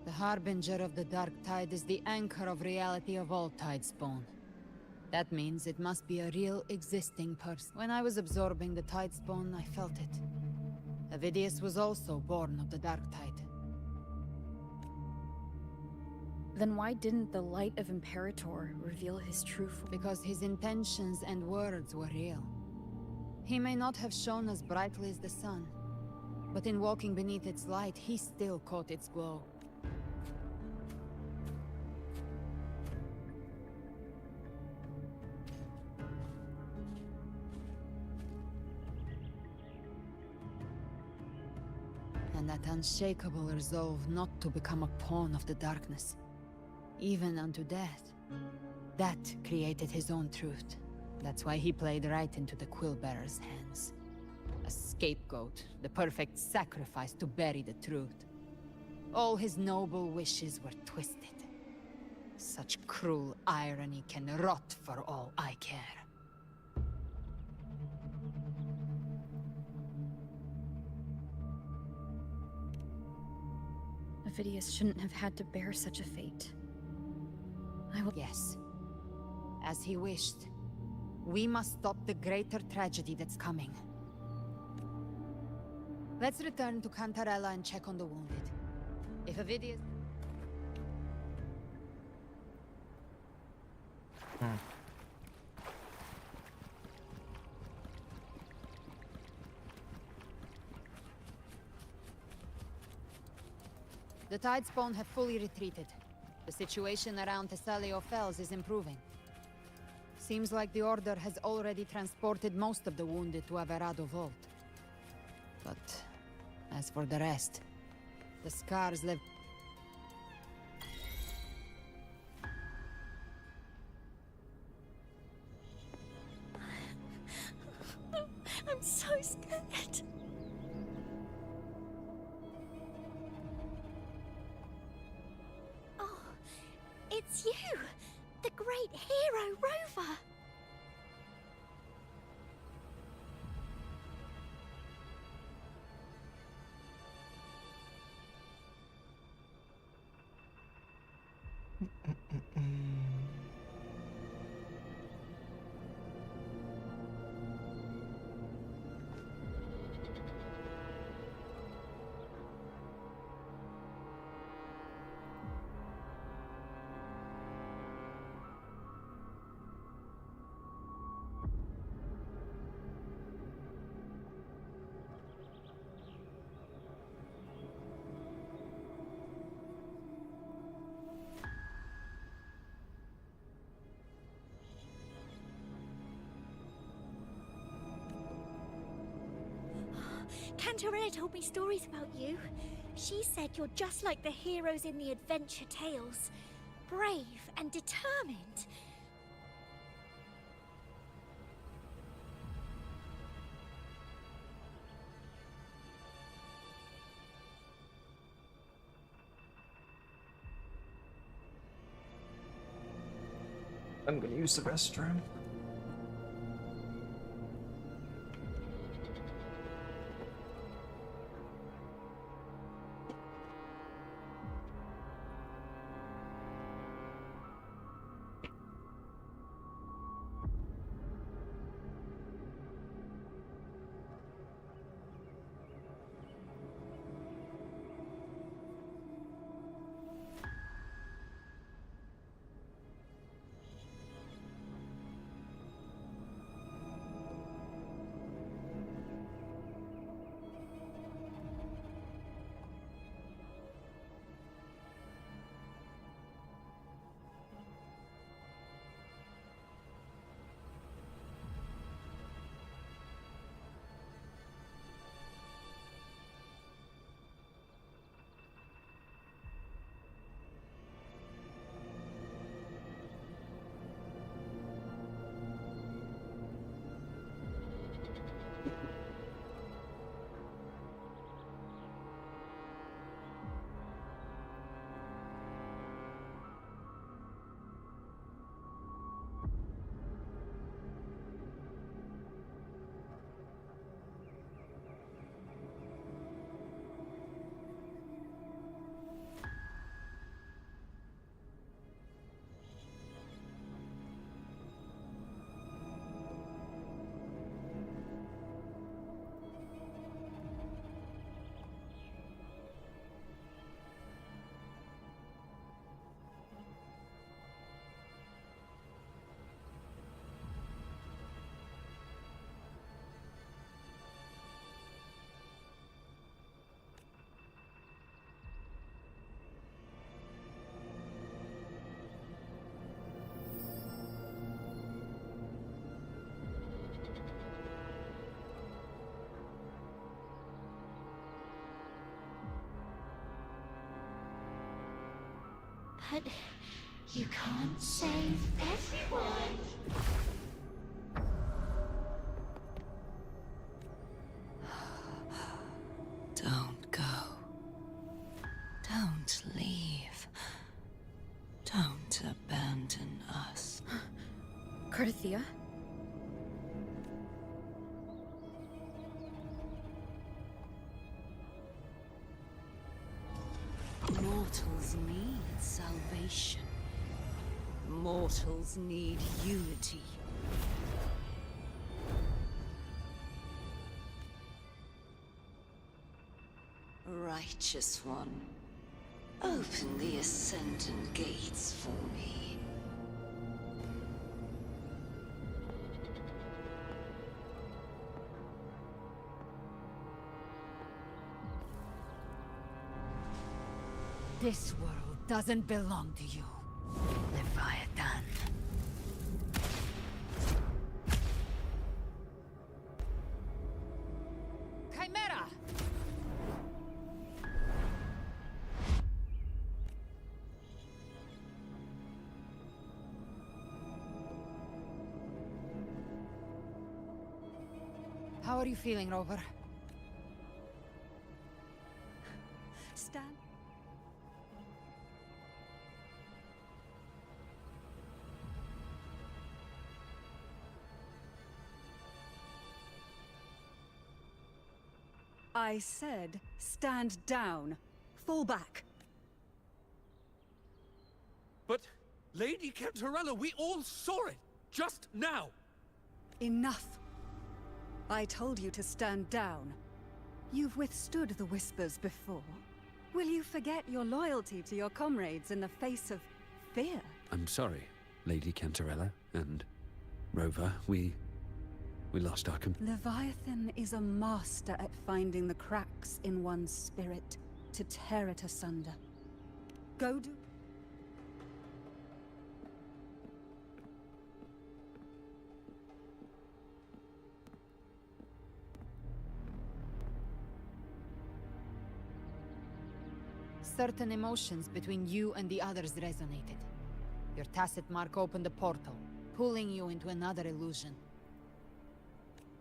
[SPEAKER 11] The harbinger of the dark tide is the anchor of reality of all tidespawn. That means it must be a real existing person. When I was absorbing the tidespawn, I felt it. Avidius was also born of the dark tide.
[SPEAKER 4] Then why didn't the light of Imperator reveal his true form?
[SPEAKER 11] Because his intentions and words were real. He may not have shone as brightly as the sun, but in walking beneath its light, he still caught its glow. And that unshakable resolve not to become a pawn of the darkness, even unto death. That created his own truth. That's why he played right into the Quillbearer's hands. A scapegoat, the perfect sacrifice to bury the truth. All his noble wishes were twisted. Such cruel irony can rot for all I care.
[SPEAKER 4] Avidius shouldn't have had to bear such a fate.
[SPEAKER 11] Yes. As he wished. We must stop the greater tragedy that's coming. Let's return to Cantarella and check on the wounded. If Avidius... The Tidespawn have fully retreated. The situation around Thessalio Fells is improving. Seems like the Order has already transported most of the wounded to Averado Vault. But as for the rest, the scars left...
[SPEAKER 18] I'm so scared. Oh, it's you! The great hero, Rover!
[SPEAKER 7] Cantarella told me stories about you. She said you're just like the heroes in the adventure tales. Brave and determined.
[SPEAKER 6] I'm gonna use the restroom.
[SPEAKER 18] But you can't save everyone.
[SPEAKER 16] Don't go. Don't leave. Don't abandon us.
[SPEAKER 4] Cardathia?
[SPEAKER 16] Mortals need salvation. Mortals need unity. Righteous One, open the Ascendant gates for me.
[SPEAKER 11] This world doesn't belong to you, Leviathan. Chimera! How are you feeling, Rover?
[SPEAKER 5] Stan? I said, stand down. Fall back.
[SPEAKER 9] But, Lady Cantarella, we all saw it! Just now!
[SPEAKER 5] Enough. I told you to stand down. You've withstood the whispers before. Will you forget your loyalty to your comrades in the face of fear?
[SPEAKER 19] I'm sorry, Lady Cantarella and Rover. We lost our
[SPEAKER 5] Leviathan is a master at finding the cracks in one's spirit to tear it asunder. Go do...
[SPEAKER 11] Certain emotions between you and the others resonated. Your tacit mark opened a portal, pulling you into another illusion.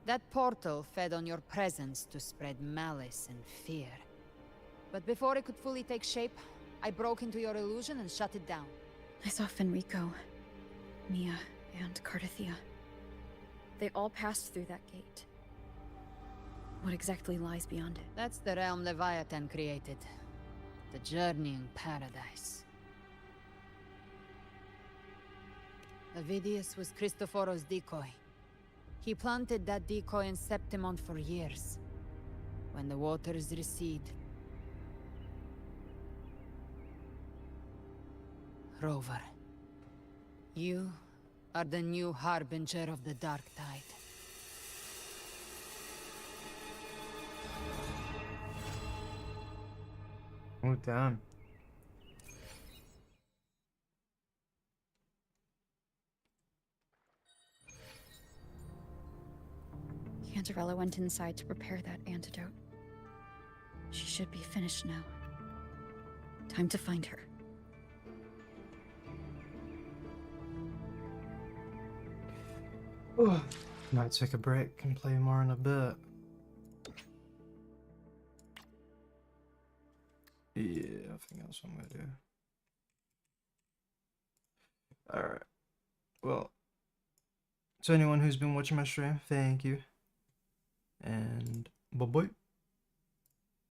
[SPEAKER 11] That portal fed on your presence to spread malice and fear. But before it could fully take shape, I broke into your illusion and shut it down.
[SPEAKER 4] I saw Fenrico, Mia, and Cardathia. They all passed through that gate. What exactly lies beyond it?
[SPEAKER 11] That's the realm Leviathan created. The journeying paradise. Avidius was Cristoforo's decoy. He planted that decoy in Septimont for years. When the waters recede, Rover, you are the new harbinger of the Dark Tide.
[SPEAKER 6] Oh, damn.
[SPEAKER 4] Cantarella went inside to prepare that antidote. She should be finished now. Time to find her.
[SPEAKER 6] Might take a break and play more in a bit. Yeah, I think that's what I'm gonna do. Alright. Well, to anyone who's been watching my stream, thank you. And bye-bye.